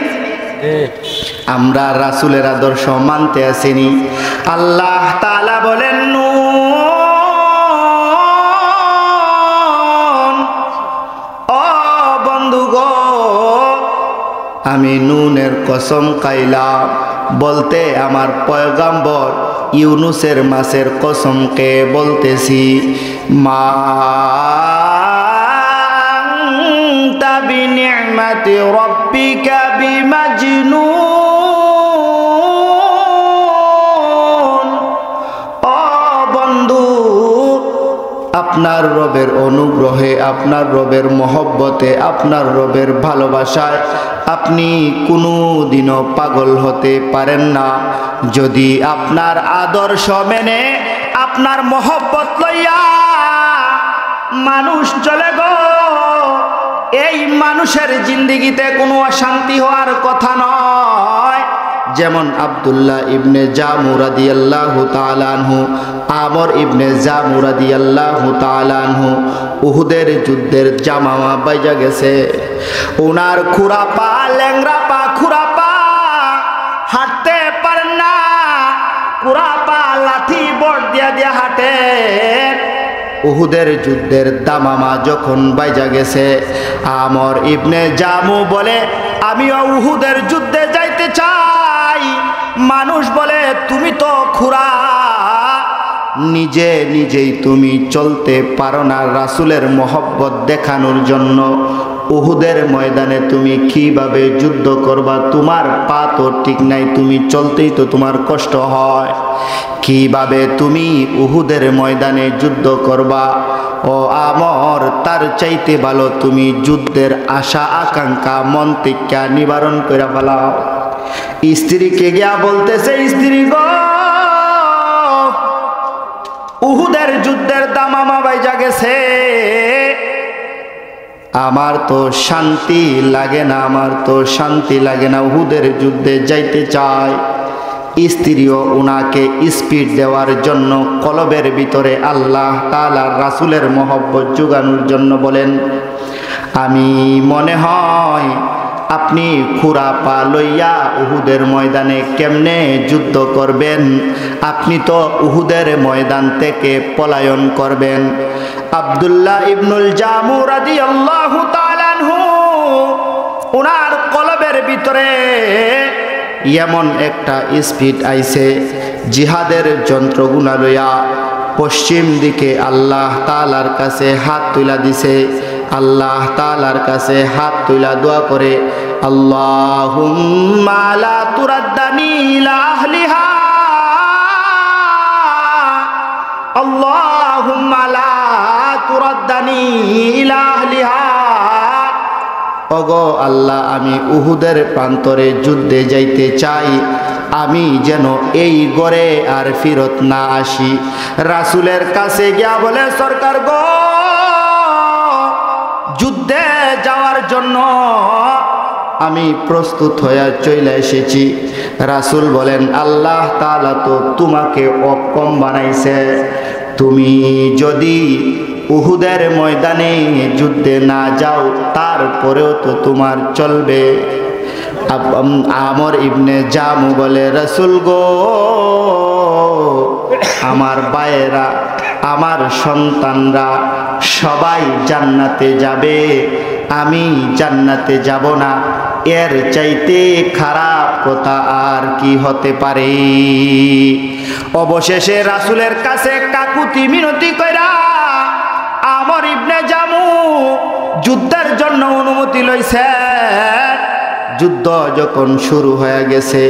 আমরা রাসূলের আদর্শ মানতে আসিনি। আল্লাহ তাআলা বলেন, নুন, ও বন্ধুগো, আমি নুনের কসম খাইলাম বলতে আমার পয়গম্বর ইউনুসের মাছের কসমকে বলতেছি। মা বিনি'মাতি রাব্বিকা বিমাজনুন। ও বন্ধু, আপনার রবের অনুগ্রহে, আপনার রবের মহব্বতে, আপনার রবের ভালোবাসায় আপনি কোনো দিনও পাগল হতে পারেন না। যদি আপনার আদর্শ মেনে, আপনার মহব্বত লইয়া মানুষ চলে গো, এই মানুষের জিন্দেগিতে কোনো অশান্তি হওয়ার কথা নয়। যেমন আব্দুল্লাহ ইবনে জামু রাদিয়াল্লাহু তাআলা আনহু, আমর ইবনে জামু রাদিয়াল্লাহু তাআলা আনহু, উহুদের যুদ্ধের জামামা বাইজা গেছে। ওনার খুরা পা, ল্যাংরা পা, খুরা পা, হাঁটতে পারেন না, খুরা পা লাঠি বট দিয়া দিয়া হাঁটে। উহুদের যুদ্ধের দামামা যখন বাইজা গেছে, আমর ইবনে জামু বলে, আমিও উহুদের যুদ্ধে যাইতে চাই। মানুষ বলে, তুমি তো খুরা, নিজে নিজেই তুমি চলতে পারো না, রাসূলের মহব্বত দেখানোর জন্য উহুদের ময়দানে তুমি কিভাবে যুদ্ধ করবা? তোমার পা তো ঠিক নাই, তুমি চলতেই তো তোমার কষ্ট হয়, কিভাবে তুমি উহুদের ময়দানে যুদ্ধ করবা? ও আমর, তার চাইতে ভালো তুমি যুদ্ধের আশা আকাঙ্ক্ষা মন থেকে নিবারণ করে ফেলাও। স্ত্রীকে গিয়া বলতেছে, স্ত্রী গো, উহুদের যুদ্ধের দামামা বাইজা গেছে, আমার তো শান্তি লাগে না, আমার তো শান্তি লাগে না, উহুদের যুদ্ধে যাইতে চাই। স্ত্রীও উনাকে স্পিড দেওয়ার জন্য কলবের ভিতরে আল্লাহ তাআলার রাসূলের মহব্বত জোগানোর জন্য বলেন, আমি মনে হয় আপনি খুরা পা লইয়া উহুদের ময়দানে কেমনে যুদ্ধ করবেন? আপনি তো উহুদের ময়দান থেকে পলায়ন করবেন। আব্দুল্লাহ ইবনুল জামু রাদিয়াল্লাহু তাআলা আনহু ওনার কলবের ভিতরে এমন একটা স্পিড আইছে, জিহাদের যন্ত্রগুনা লইয়া পশ্চিম দিকে আল্লাহ তাআলার কাছে হাত তুলা দিছে। আল্লাহ তাআলার কাছে হাত তুলা দোয়া করে, আল্লাহুম্মা লা তুরাদ্দানি ইলা আহলিহা, আল্লাহুম্মা লা তুরাদ্দানি ইলা আহলিহা। ওগো আল্লাহ, আমি উহুদের প্রান্তরে যুদ্ধে যাইতে চাই, আমি যেন এই গড়ে আর ফিরত না আসি। রাসূলের কাছে গিয়া বলে, সরকার গো, যুদ্ধে যাওয়ার জন্য আমি প্রস্তুত হয়ে চলে এসেছি। রাসূল বলেন, আল্লাহ তাআলা তো তোমাকে অক্ষম বানাইছে, তুমি যদি উহুদের ময়দানে যুদ্ধে না যাও তারপরেও তো তোমার চলবে। আমর ইবনে জামু বলে, রাসূল গো, আমার ভাইয়েরা, আমার সন্তানরা সবাই জান্নাতে যাবে, আমি জান্নাতে যাব না, এর চাইতে খারাপ কথা আর কি হতে পারে। অবশেষে রাসূলের কাছে কাকুতি মিনতি কইরা আমর ইবনে জামু যুদ্ধের জন্য অনুমতি লইছে। যুদ্ধ যখন শুরু হয়ে গেছে,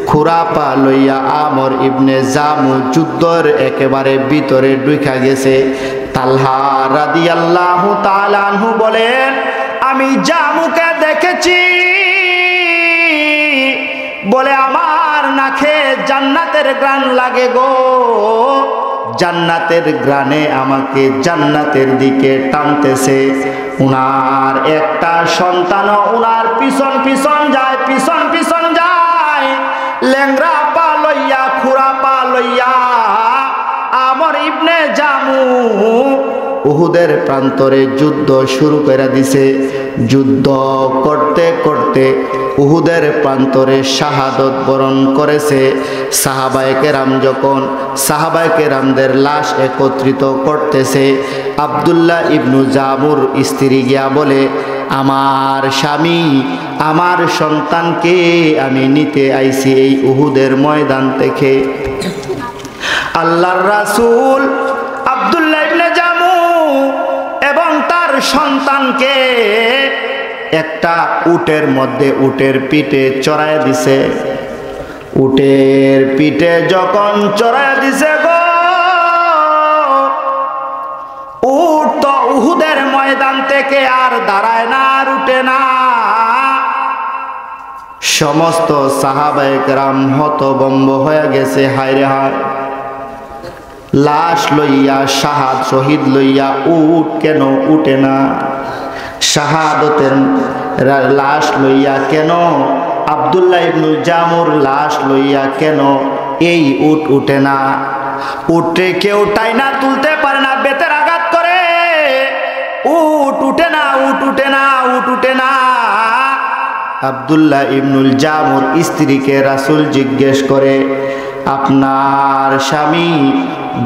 খুরাপা লইয়া আমর ইবনে জামু যুদ্ধের একেবারে ভিতরে ঢুকা গেছে। তালহা রাদিয়াল্লাহু তাআলা আনহু বলেন, আমি জামুকে দেখেছি, বলে আমার নাকে জান্নাতের ঘ্রাণ লাগে গো, জান্নাতের ঘ্রাণে আমাকে জান্নাতের দিকে টানতেছে। উনার একটা সন্তান উনার পিছন পিছন যায়, পিছন পিছন যায়, ল্যাংরা পা লইয়া, খুরা পা লইয়া আমর ইবনে জামু উহুদের প্রান্তরে যুদ্ধ শুরু করে দিছে। যুদ্ধ করতে করতে উহুদের প্রান্তরে শাহাদত বরণ করেছে। সাহাবায়ে কেরাম যখন সাহাবায়ে কেরামদের লাশ একত্রিত করতেছে, আব্দুল্লাহ ইবনু জামুর স্ত্রী গিয়া বলে, আমার স্বামী, আমার সন্তানকে আমি নিতে আইছি এই উহুদের ময়দান থেকে। আল্লাহর রাসূল আব্দুল্লাহ ইবনে জামু এবং তার সন্তানকে একটা উটের মধ্যে, উটের পিঠে চড়ায় দিছে। উটের পিঠে যখন চড়ায় দিছে গো, উট তো উহুদের ময়দান থেকে আর দাঁড়ায় না, আর উঠে না। সমস্ত সাহাবায়ে কেরাম হতভম্ব হয়ে গেছে, হায় রে হায়, লাশ লইয়া, শহীদ লইয়া উট কেন উঠে না? শাহাদতের লাশ লইয়া কেন, আব্দুল্লাহ ইবনুল জামুর লাশ লইয়া কেন এই উট উঠে না? উঠে কেউ টাইনা তুলতে পারে না, বেতের আঘাত করে, উট উঠে না, উট উঠে না, উট উঠে না। আব্দুল্লাহ ইবনুল জামুর স্ত্রীকে রাসূল জিজ্ঞেস করে, আপনার স্বামী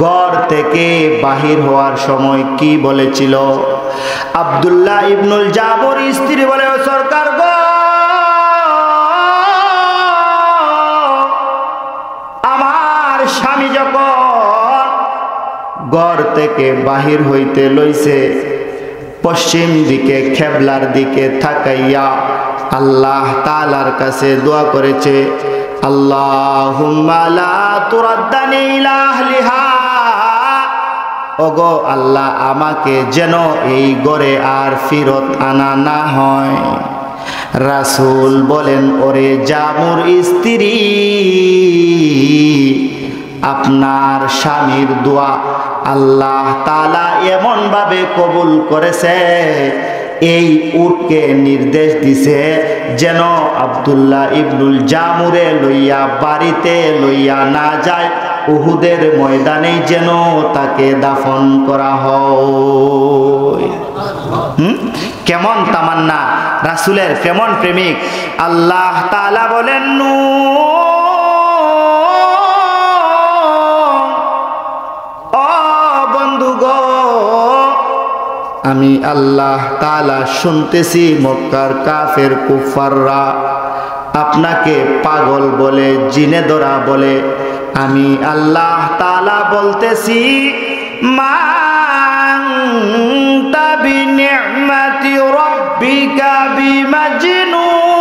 ঘর থেকে বাহির হওয়ার সময় কি বলেছিল? আব্দুল্লাহ ইবনুল জামুর স্ত্রী বলে, ও সরকার গো, আমার স্বামী যখন ঘর থেকে বাহির হইতে লইছে, পশ্চিম দিকে কেবলার দিকে তাকাইয়া আল্লাহ তাআলার কাছে দোয়া করেছে, আল্লাহুম্মা লা তুরাদ্দানি ইলা আহলিহা, ওগো আল্লাহ, আমাকে যেন এই ঘরে আর ফিরত আনা না হয়। রাসূল বলেন, ওরে জামুর স্ত্রী, আপনার স্বামীর দোয়া আল্লাহ তাআলা এমন ভাবে কবুল করেছে, এই উটকে নির্দেশ দিছে যেন আব্দুল্লাহ ইবনুল জামুরে লইয়া বাড়িতে লইয়া না যায়, উহুদের ময়দানে যেন তাকে দাফন করা হয়। কেমন তামান্না, রাসূলের কেমন প্রেমিক। আল্লাহ তাআলা বলেন, ও বন্ধু গো, আল্লাহ তাআলা শুনতেছি মক্কার কাফের কুফাররা আপনাকে পাগল বলে, জিনে ধরা বলে। আমি আল্লাহ তাআলা বলতেছি মা আনতা বিনি'মাতি রাব্বিকা বিমাজনুন।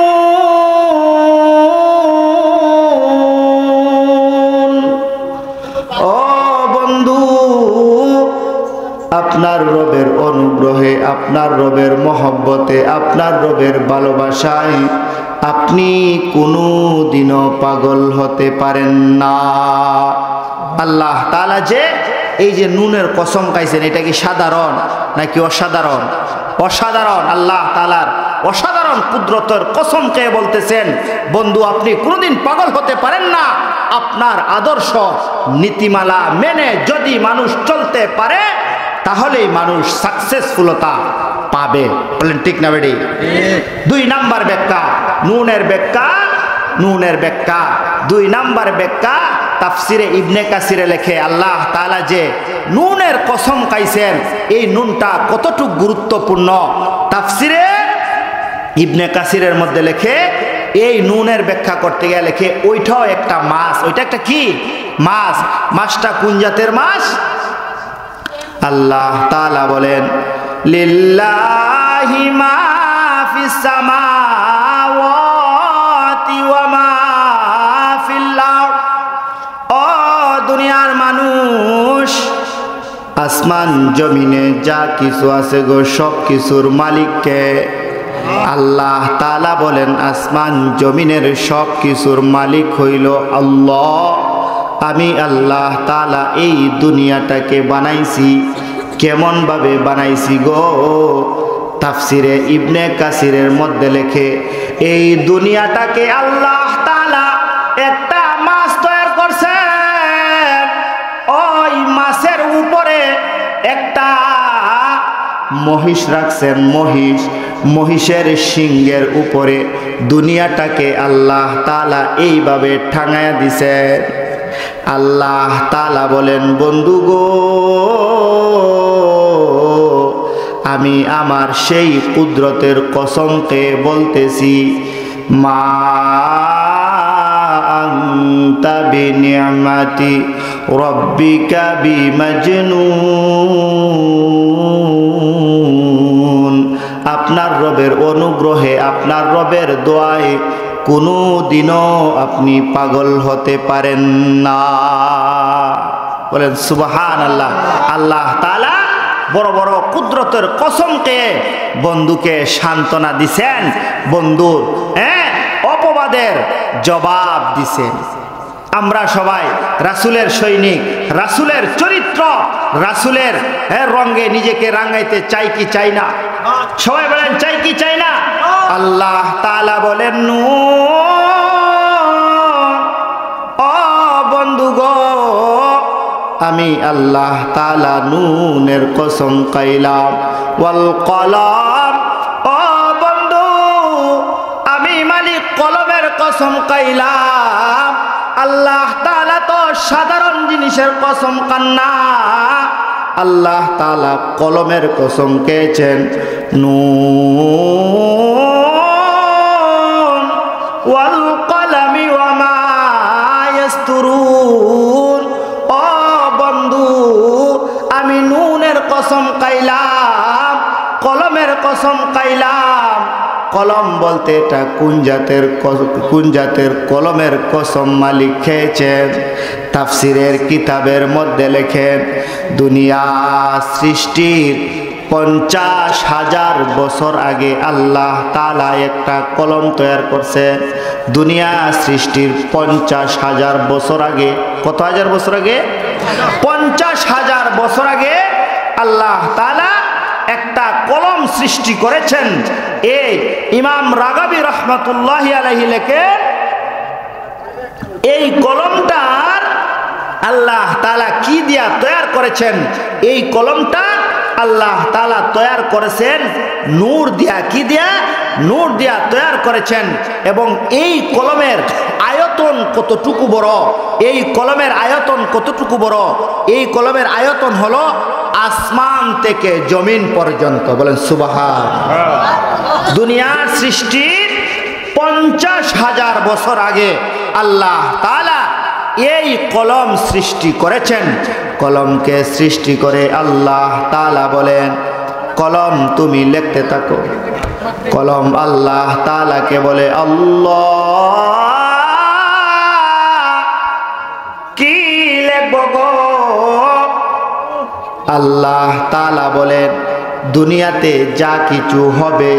ও বন্ধু, আপনার রবের অনুগ্রহে, আপনার রবের মহব্বতে, আপনার রবের ভালোবাসায় আপনি কোনোদিনও পাগল হতে পারেন না। আল্লাহ তাআলা যে এই যে নুনের কসম খাইছেন, এটা কি সাধারণ নাকি অসাধারণ? অসাধারণ। আল্লাহ তাআলার অসাধারণ কুদরতের কসম খেয়ে বলতেছেন, বন্ধু আপনি কোনোদিন পাগল হতে পারেন না। আপনার আদর্শ নীতিমালা মেনে যদি মানুষ চলতে পারে তাহলেই মানুষ সাকসেসফুলতা পাবে। বলেন ঠিক না বেডি? 2 নাম্বার ব্যাখ্যা নুনের ব্যাখ্যা, নুনের ব্যাখ্যা 2 নাম্বার ব্যাখ্যা তাফসিরে ইবনে কাসিরে লেখে আল্লাহ তাআলা যে নুনের কসম খাইছেন, এই নুনটা কতটুকু গুরুত্বপূর্ণ। তাফসিরে ইবনে কাসিরের মধ্যে লেখে এই নুনের ব্যাখ্যা করতে গিয়ে লেখে ওইটাও একটা মাছ। ওইটা একটা কি মাছ? মাছটা কোন জাতের মাছ? আল্লাহ তাআলা বলেন লিল্লাহি মা ফিস সামাওয়াতি ওয়া মা ফিল আরদ। ও দুনিয়ার মানুষ, আসমান জমিনে যা কিছু আছে গো সব কিছুর মালিককে। আল্লাহ তাআলা বলেন আসমান জমিনের সব কিছুর মালিক হইল আল্লাহ। আমি আল্লাহ তাআলা এই দুনিয়াটাকে বানাইছি। কেমন ভাবে বানাইছি গো? তাফসিরে ইবনে কাসিরের মধ্যে লেখে এই দুনিয়াটাকে আল্লাহ তাআলা একটা মাছ তৈরি করছেন। ওই মাছের উপরে একটা মহিষ রাখছেন, মহিষের সিংহের উপরে দুনিয়াটাকে আল্লাহ তাআলা এইভাবে ঠাঙায়া দিছেন। আল্লাহ তাআলা বলেন বন্ধু গো, আমি আমার সেই কুদরতের কসমকে বলতেছি মা আনতা বিনি'মাতি রাব্বিকা বিমাজনুন। আপনার রবের অনুগ্রহে, আপনার রবের দোয়ায় কোনো দিনও আপনি পাগল হতে পারেন না। বলেন সুবহানাল্লাহ। আল্লাহ তাআলা বড় বড় কুদরতের কসমকে বন্ধুকে সান্ত্বনা দিছেন, বন্ধুর অপবাদের জবাব দিছেন। আমরা সবাই রাসূলের সৈনিক, রাসূলের চরিত্র, রাসূলের রঙে নিজেকে রাঙাইতে চাই কি চাই না? সবাই বলেন চাই কি চাই না? আল্লাহ তাআলা বলেন ও বন্ধু গো, আমি আল্লাহ তাআলা নুনের কসম খাইলাম ওয়াল কলম। ও বন্ধু, আমি মালিক কলমের কসম খাইলাম। আল্লাহ তাআলা তো সাধারণ জিনিসের কসম খান না। আল্লাহ তাআলা কলমের কসম খেয়েছেন। নুন ওয়াল কলমি ওয়া মা ইয়াসতুরুন। ও বন্ধু, আমি নুনের কসম খাইলাম, কলমের কসম খাইলাম। কলম বলতে এটা কোন জাতের কলমের কসম মালিক খেয়েছেন? তাফসিরের কিতাবের মধ্যে লেখেন দুনিয়া সৃষ্টির 50,000 বছর আগে আল্লাহ তাআলা একটা কলম তৈরি করছেন। দুনিয়া সৃষ্টির 50,000 বছর আগে, কত হাজার বছর আগে? 50,000 বছর আগে আল্লাহ তাআলা একটা কলম সৃষ্টি করেছেন। এই ইমাম রাগাবি রহমাতুল্লাহি আলাইহি লেখেন এই কলমটার আল্লাহ তাআলা কি দিয়া তৈরি করেছেন? এই কলমটা আল্লাহ তাআলা তৈরি করেছেন নূর দিয়া। কি দিয়া? নূর দিয়া তৈরি করেছেন। এবং এই কলমের আয়াত আয়তন কতটুকু বড়, এই কলমের আয়তন কতটুকু বড়। এই কলমের আয়তন হলো আসমান থেকে জমিন পর্যন্ত। বলেন সুবহান। দুনিয়ার সৃষ্টির 50,000 বছর আগে আল্লাহ তাআলা এই কলম সৃষ্টি করেছেন। কলমকে সৃষ্টি করে আল্লাহ তাআলা বলেন, কলম তুমি লিখতে থাকো। কলম আল্লাহ তাআলাকে বলে, আল্লাহ কি লিখব গো? আল্লাহ তাআলা বলেন, দুনিয়াতে যা কিছু হবে,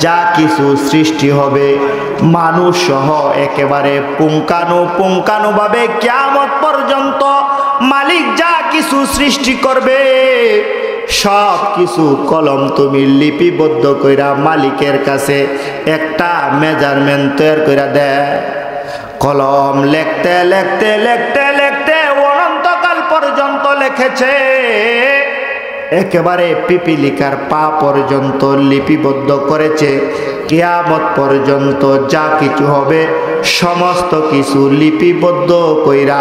যা কিছু সৃষ্টি হবে, মানুষ সহ একেবারে পুঙ্খানুপুঙ্খানুভাবে কিয়ামত পর্যন্ত মালিক যা কিছু সৃষ্টি করবে সব কিছু কলম তুমি লিপিবদ্ধ কইরা মালিকের কাছে একটা মেজারমেন্ট তৈরি কইরা দেয়। কলম লিখতে লিখতে লিখতে লিখতে অনন্তকাল পর্যন্ত লিখেছে, একেবারে পিপিলিকার পা পর্যন্ত লিপিবদ্ধ করেছে। কিয়ামত পর্যন্ত যা কিছু হবে সমস্ত কিছু লিপিবদ্ধ কইরা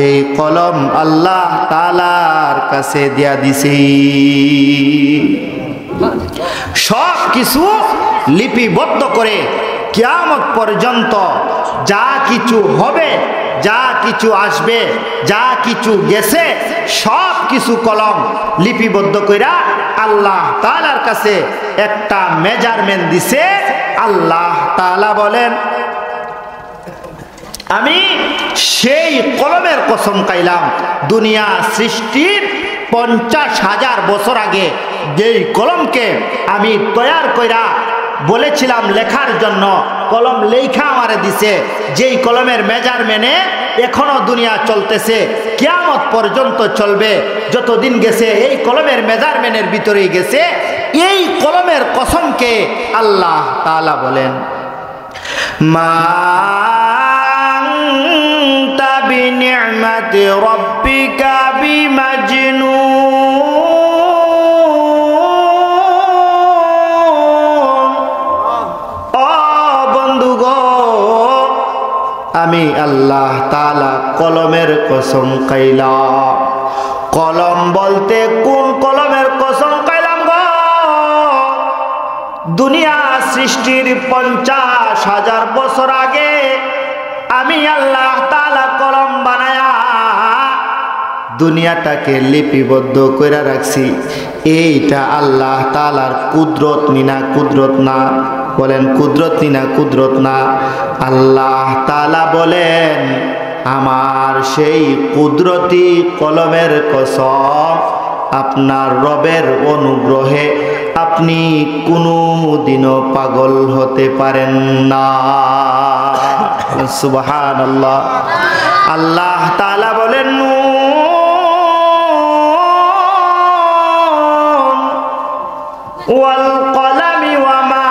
এই কলম আল্লাহ তাআলার কাছে দিয়া দিছি। সব কিছু লিপিবদ্ধ করে কিয়ামত পর্যন্ত যা কিছু হবে, যা কিছু আসবে, যা কিছু গেছে সব কিছু কলম লিপিবদ্ধ কইরা আল্লাহ তাআলার কাছে একটা মেজারমেন্ট দিছে। আল্লাহ তাআলা বলেন, আমি সেই কলমের কসম খাইলাম, দুনিয়া সৃষ্টির 50,000 বছর আগে যেই কলমকে আমি তৈয়ার কইরা বলেছিলাম লেখার জন্য, কলম লেখা আমারে দিছে, যেই কলমের মেজারমেন্টে এখনো দুনিয়া চলতেছে, কিয়ামত পর্যন্ত চলবে। যতদিন গেছে এই কলমের মেজারমেন্টের ভিতরেই গেছে। এই কলমের কসমকে আল্লাহ তাআলা বলেন, মা আনতা বিনি'মাতি রাব্বিকা বিমাজনুন। আমি আল্লাহ তাআলা কলমের কসম খাইলাম। কলম বলতে কোন কলমের কসম খাইলাম গো? দুনিয়া সৃষ্টির 50,000 বছর আগে আমি আল্লাহ তাআলা কলম বানায়া দুনিয়াটাকে লিপিবদ্ধ করে রাখছি। এইটা আল্লাহ তাআলার কুদরত নিনা কুদরত না? বলেন কুদরত নিনা কুদরত না? আল্লাহ তাআলা বলেন, আমার সেই কুদরতি কলমের কসম, আপনার রবের অনুগ্রহে আপনি কোনোদিনও পাগল হতে পারেন না। সুবহানাল্লাহ। আল্লাহ তাআলা বলেন, ওয়াল কলামি ওয়া মা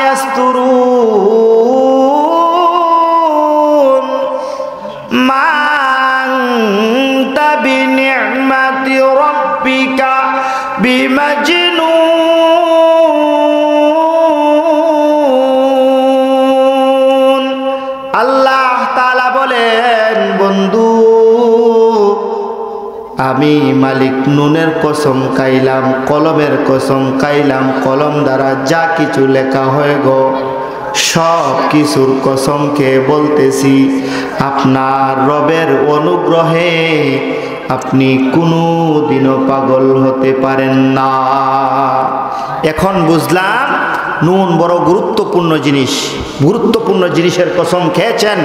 ইয়াসতুরুন মা আনতা বিনি'মাতি রাব্বিকা বিমাজনুন। আল্লাহ তাআলা বলেন, বন্ধু আমি মালিক নুনের কসম খাইলাম, কলমের কসম খাইলাম, কলম দ্বারা যা কিছু লেখা হয় গো সব কিছুর কসমকে বলতেছি, আপনার রবের অনুগ্রহে আপনি কোনোদিনও পাগল হতে পারেন না। এখন বুঝলাম নুন বড় গুরুত্বপূর্ণ জিনিস। গুরুত্বপূর্ণ জিনিসের কসম খেয়েছেন।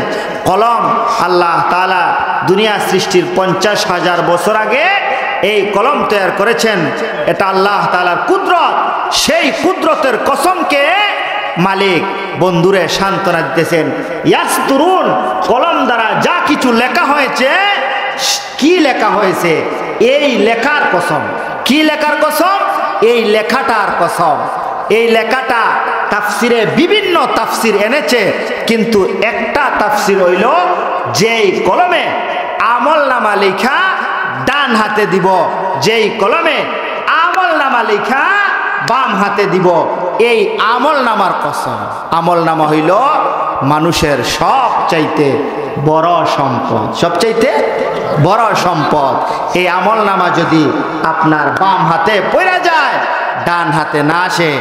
কলম আল্লাহ তাআলা দুনিয়া সৃষ্টির 50,000 বছর আগে এই কলম তৈরি করেছেন। এটা আল্লাহ তাআলার কুদরত। সেই কুদরতের কসমকে মালিক বন্ধুরে সান্ত্বনা দিতেছেন। ইয়াসতুরুন, কলম দ্বারা যা কিছু লেখা হয়েছে, কি লেখা হয়েছে এই লেখার কসম। কি লেখার কসম? এই লেখাটার কসম। এই লেখাটা তাফসিরে বিভিন্ন তাফসির এনেছে, কিন্তু একটা তাফসির হইল যেই কলমে আমলনামা লেখা ডান হাতে দিব, যেই কলমে আমলনামা লেখা বাম হাতে দিব, এই আমলনামার কসম। আমলনামা হইল মানুষের সব সবচাইতে বড় সম্পদ, সবচাইতে বড় সম্পদ। এই আমলনামা যদি আপনার বাম হাতে পড়ে যায়, ডান হাতে না আসে,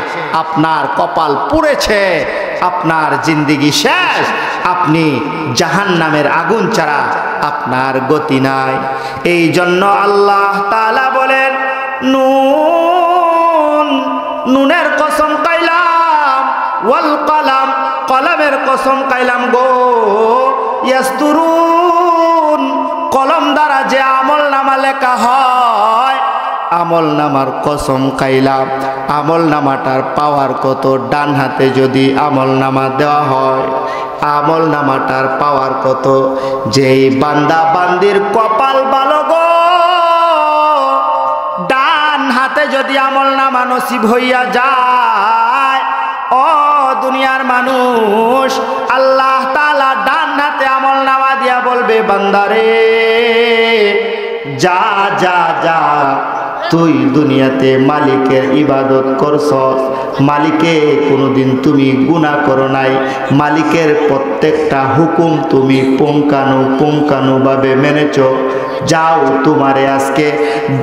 আপনার কপাল পুড়েছে, আপনার জিন্দেগি শেষ। আপনি জাহান্নামের আগুন ছাড়া আপনার গতি নাই। এই জন্য আল্লাহ তাআলা বলেন, নুন, নুনের কসম খাইলাম, ওয়াল কলাম, কলমের কসম খাইলাম গো, ইয়াসতুরুন, কলম দ্বারা যে আমলনামা লেখা হয়, আমলনামার কসম খাইলাম। আমলনামাটার পাওয়ার কত, ডান হাতে যদি আমলনামা দেওয়া হয়, আমলনামাটার পাওয়ার কত। যেই বান্দা বান্দির কপাল ভালো গো, ডান হাতে যদি আমলনামা নসিব হইয়া যায়, ও দুনিয়ার মানুষ, আল্লাহ তাআলা ডান হাতে আমলনামা দিয়া বলবে, বান্দারে যা যা যা, তুই দুনিয়াতে মালিকের ইবাদত করছস, মালিকে কোনোদিন তুমি গুনাহ করো নাই, মালিকের প্রত্যেকটা হুকুম তুমি পুঙ্খানুপুঙ্খানুভাবে মেনেছো, যাও তোমারে আজকে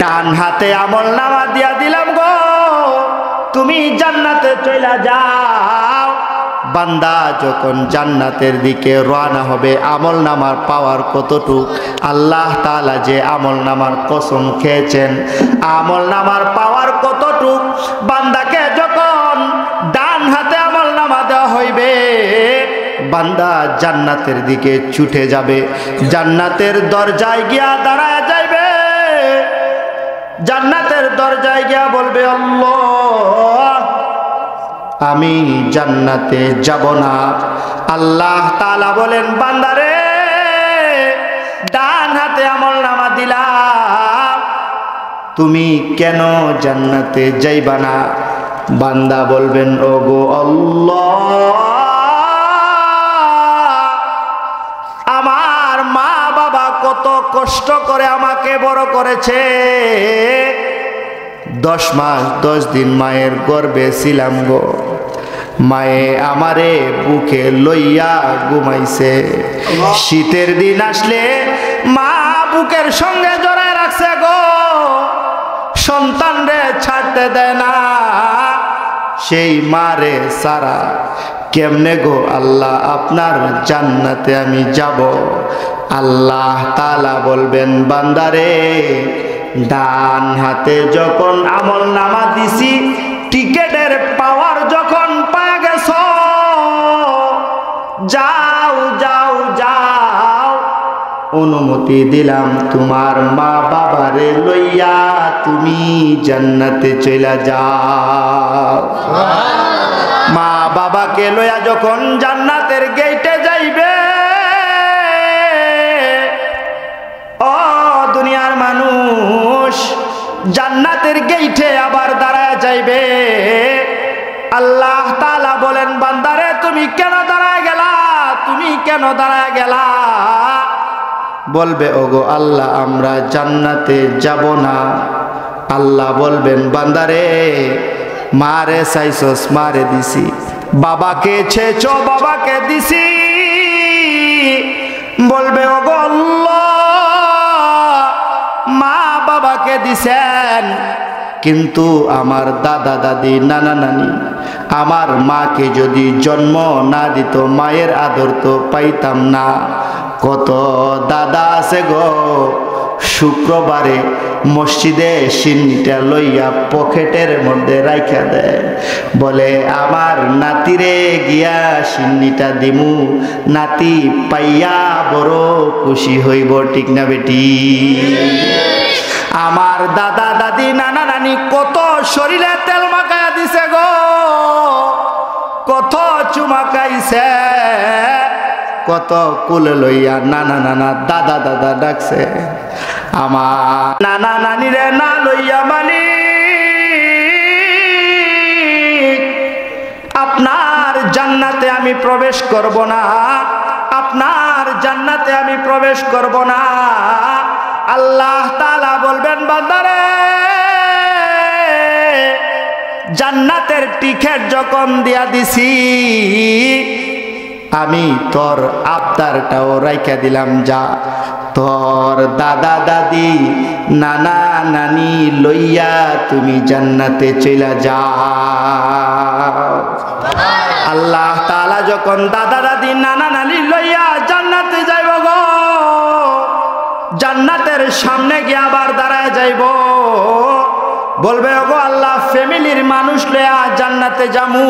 ডান হাতে আমলনামা দিয়া দিলাম গো, তুমি জান্নাতে চলে যাও। বান্দা যখন জান্নাতের দিকে রওনা হবে, আমলনামার পাওয়ার কতটুক, আল্লাহ তাআলা যে আমলনামার কসম খেয়েছেন, আমলনামার পাওয়ার কতটুক। বান্দাকে যখন ডান হাতে আমলনামা দেওয়া হইবে, বান্দা জান্নাতের দিকে ছুটে যাবে, জান্নাতের দরজায় গিয়া দাঁড়ায় যাইবে, জান্নাতের দরজায় গিয়া বলবে, আল্লাহ আমি জান্নাতে যাব না। আল্লাহ তাআলা বলেন, বান্দারে ডান হাতে আমলনামা দিলাম, তুমি কেন জান্নাতে যাইবা না? বান্দা বলবেন, ওগো আল্লাহ, আমার মা বাবা কত কষ্ট করে আমাকে বড় করেছে, 10 মাস 10 দিন মায়ের গর্ভে ছিলাম গো, মায়ে আমারে বুকে লইয়া ঘুমাইছে, শীতের দিন আসলে মা বুকের সঙ্গে জড়ায় রাখছে গো, সন্তান রে ছাড়তে দেয় না, সেই মারে সারা কেমনে গো আল্লাহ আপনার জান্নাতে আমি যাব? আল্লাহ তাআলা বলবেন, বান্দারে ডান হাতে যখন আমলনামা দিছি, টিকেটের পাওয়ার যখন পায় গেছ, যাও যাও যাও, অনুমতি দিলাম তোমার মা বাবারে লইয়া তুমি জান্নাতে চলে যাও। মা বাবাকে লইয়া যখন জান্নাতের গেটে যাইবে, ও দুনিয়ার মানুষ, জান্নাতের গেটে আবার দাঁড়ায় যাইবে। আল্লাহ তাআলা বলেন, বান্দারে তুমি কেন দাঁড়ায় গেলা, তুমি কেন দাঁড়ায় গেলা? বলবে, ওগো আল্লাহ আমরা জান্নাতে যাব না। আল্লাহ বলবেন, বান্দারে মারে চাইছস, মারে দিছি, বাবাকে ছেছ, বাবাকে দিছি। বলবে, ওগো আল্লাহ মা বাবাকে দিছেন, কিন্তু আমার দাদা দাদি নানা নানি আমার মাকে যদি জন্ম না দিত, মায়ের আদর তো পাইতাম না। কত দাদা আছে গো, শুক্রবারে মসজিদে সিন্নিটা লইয়া পকেটের মধ্যে রাইখা দেয়, বলে আমার নাতিরে গিয়া সিন্নিটা দিমু, নাতি পাইয়া বড় খুশি হইব, ঠিক না বেটি? আমার দাদা দাদি নানা নানি কত শরীরে তেল মাখাইয়া দিছে গো, কত চুমাকাইছে, কত কুলে লইয়া নানা নানা দাদা দাদা ডাকছে। আমার নানা নানিরে না লইয়া মালিক আপনার জান্নাতে আমি প্রবেশ করব না, আপনার জান্নাতে আমি প্রবেশ করব না। আল্লাহ তাআলা বলবেন, বান্দারে জান্নাতের টিকেট যখন দিয়া দিছি, আমি তোর আবদারটাও রাইখা দিলাম যা, তোর দাদা দাদি নানা নানি লইয়া তুমি জান্নাতে চইলা যাও। আল্লাহ তাআলা যখন দাদা দাদি নানা নানি লইয়া জান্নাতে যাইব গো, জান্নাতের সামনে গিয়ে আবার দাঁড়ায় যাইব, বলবে ওগো আল্লাহ ফ্যামিলির মানুষ লইয়া জান্নাতে যামু,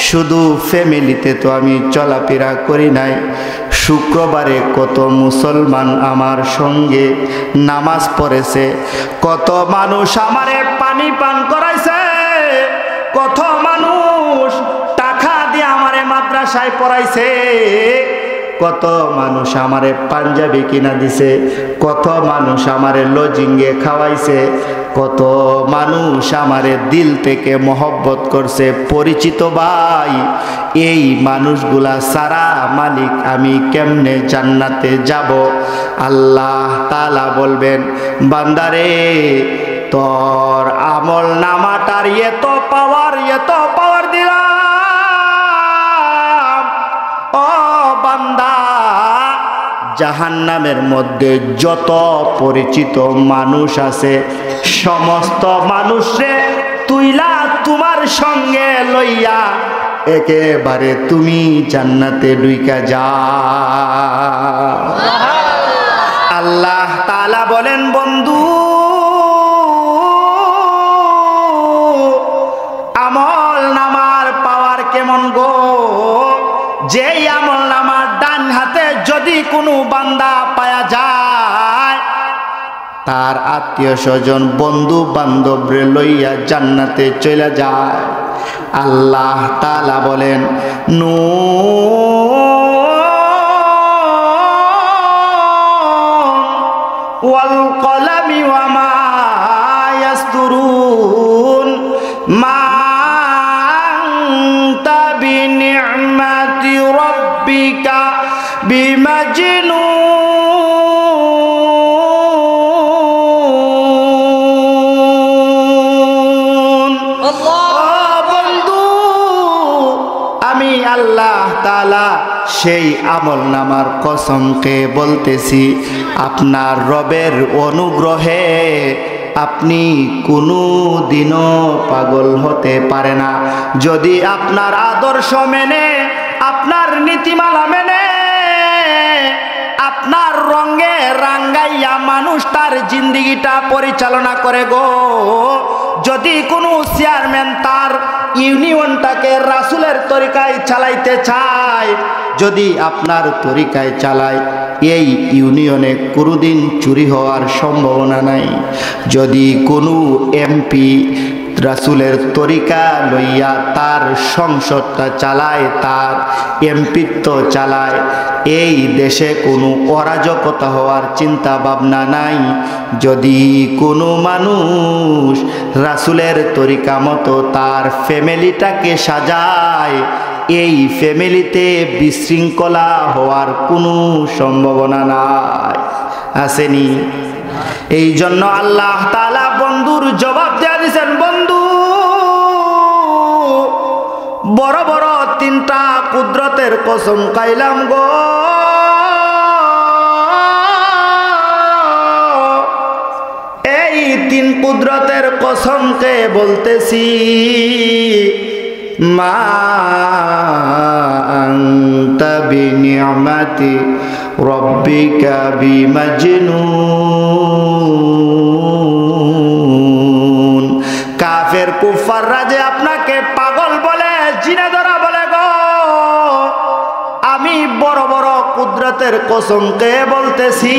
শুধু ফ্যামিলিতে তো আমি চলাফেরা করি নাই, শুক্রবারে কত মুসলমান আমার সঙ্গে নামাজ পড়েছে, কত মানুষ আমারে পানি পান করাইছে, কত মানুষ টাকা দিয়ে আমারে মাদ্রাসায় পড়াইছে, কত মানুষ আমারে পাঞ্জাবি কিনা দিছে, কত মানুষ আমারে লজিংয়ে খাওয়াইছে, কত মানুষ আমারে দিল থেকে মহব্বত করছে। পরিচিত ভাই, এই মানুষগুলা সারা মালিক আমি কেমনে জান্নাতে যাব? আল্লাহ তাআলা বলবেন, বান্দারে তোর আমল নামাটার এত পাওয়ার দিলাম, ও বান্দা জাহান্নামের মধ্যে যত পরিচিত মানুষ আছে সমস্ত মানুষে তুইলা তোমার সঙ্গে লইয়া একেবারে তুমি জান্নাতে ঢুইকা যাও। আল্লাহ তাআলা বলেন, বন্ধু আমল নামার পাওয়ার কেমন গো? যেই আমল নামার ডান হাতে যদি কোনো বান্দা পায়া যায়, তার আত্মীয় স্বজন বন্ধু বান্ধবরে লইয়া জান্নাতে চলে যায়। আল্লাহ তাআলা বলেন, ওয়াল কলামি ওয়া মা ইয়াসতুরুন মা আনতা বিনি'মাতি রাব্বিকা বিমাজনুন। বন্ধু, আমি আল্লাহ তাআলা সেই আমল নামার কসমকে বলতেছি, আপনার রবের অনুগ্রহে আপনি কোনো দিনও পাগল হতে পারে না। যদি আপনার আদর্শ মেনে, আপনার নীতিমালা মেনে, আপনার রঙে রাঙ্গাইয়া মানুষ তার জিন্দিগিটা পরিচালনা করে গো, যদি কোনো চেয়ারম্যান তার ইউনিয়নটাকে রাসূলের তরিকায় চালাইতে চায়, যদি আপনার তরিকায় চালায়, এই ইউনিয়নে কোনোদিন চুরি হওয়ার সম্ভাবনা নাই। যদি কোনো এমপি রাসূলের তরিকা লইয়া তার সংসদটা চালায়, তার এমপিত্ব চালায়, এই দেশে কোনো অরাজকতা হওয়ার চিন্তা ভাবনা নাই। যদি কোনো মানুষ রাসূলের তরিকা মতো তার ফ্যামিলিটাকে সাজায়, এই ফ্যামিলিতে বিশৃঙ্খলা হওয়ার কোনো সম্ভাবনা নাই। আসেনি? এই জন্য আল্লাহ তাআলা বন্ধুর জবাব দেয়া দিয়েছেন, বন্ধু বড় বড় তিনটা কুদরতের কসম খাইলাম গো, এই তিন কুদরতের কসমকে বলতেছি, মা আনতা বিনি'মাতি রাব্বিকা বিমাজনুন। কাফের কুফাররা যে আপনাকে পাগল বলে, জিনেদরা বলে গো, আমি বড় বড় কুদরতের কসমকে বলতেছি,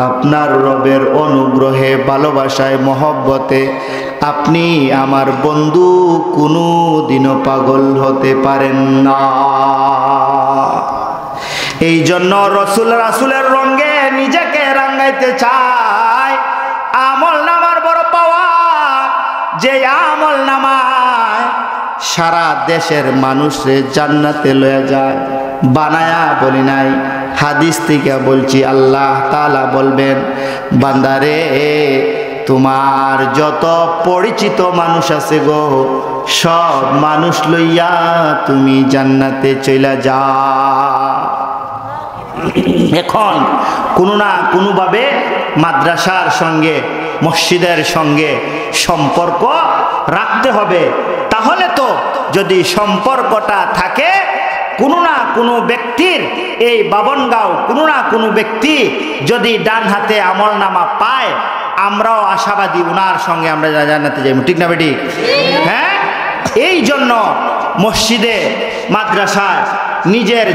আপনার রবের অনুগ্রহে, ভালোবাসায়, মহব্বতে আপনি আমার বন্ধু কোনো দিনও পাগল হতে পারেন না। এই জন্য রাসূলের রঙে নিজেকে রাঙাইতে চায়। আমল নামার বড় পাওয়া, যে আমল নামায় সারা দেশের মানুষে জান্নাতে লয়ে যায়। বানায়া বলি নাই, হাদিস থেকে বলছি। আল্লাহ তাআলা বলবেন, বান্দারে তোমার যত পরিচিত মানুষ আছে গো সব মানুষ লইয়া তুমি জান্নাতে চইলা যাও। এখন কোনো না কোনোভাবে মাদ্রাসার সঙ্গে মসজিদের সঙ্গে সম্পর্ক রাখতে হবে। তাহলে তো যদি সম্পর্কটা থাকে, কোনো না কোনো ব্যক্তির এই বাবনগাঁও কোনো না কোনো ব্যক্তি যদি ডান হাতে আমলনামা পায়, আমরাও আশাবাদী ওনার সঙ্গে আমরা জান্নাতে যাইব। ঠিক না বেটি? হ্যাঁ, এই জন্য মসজিদে মাদ্রাসায় নিজের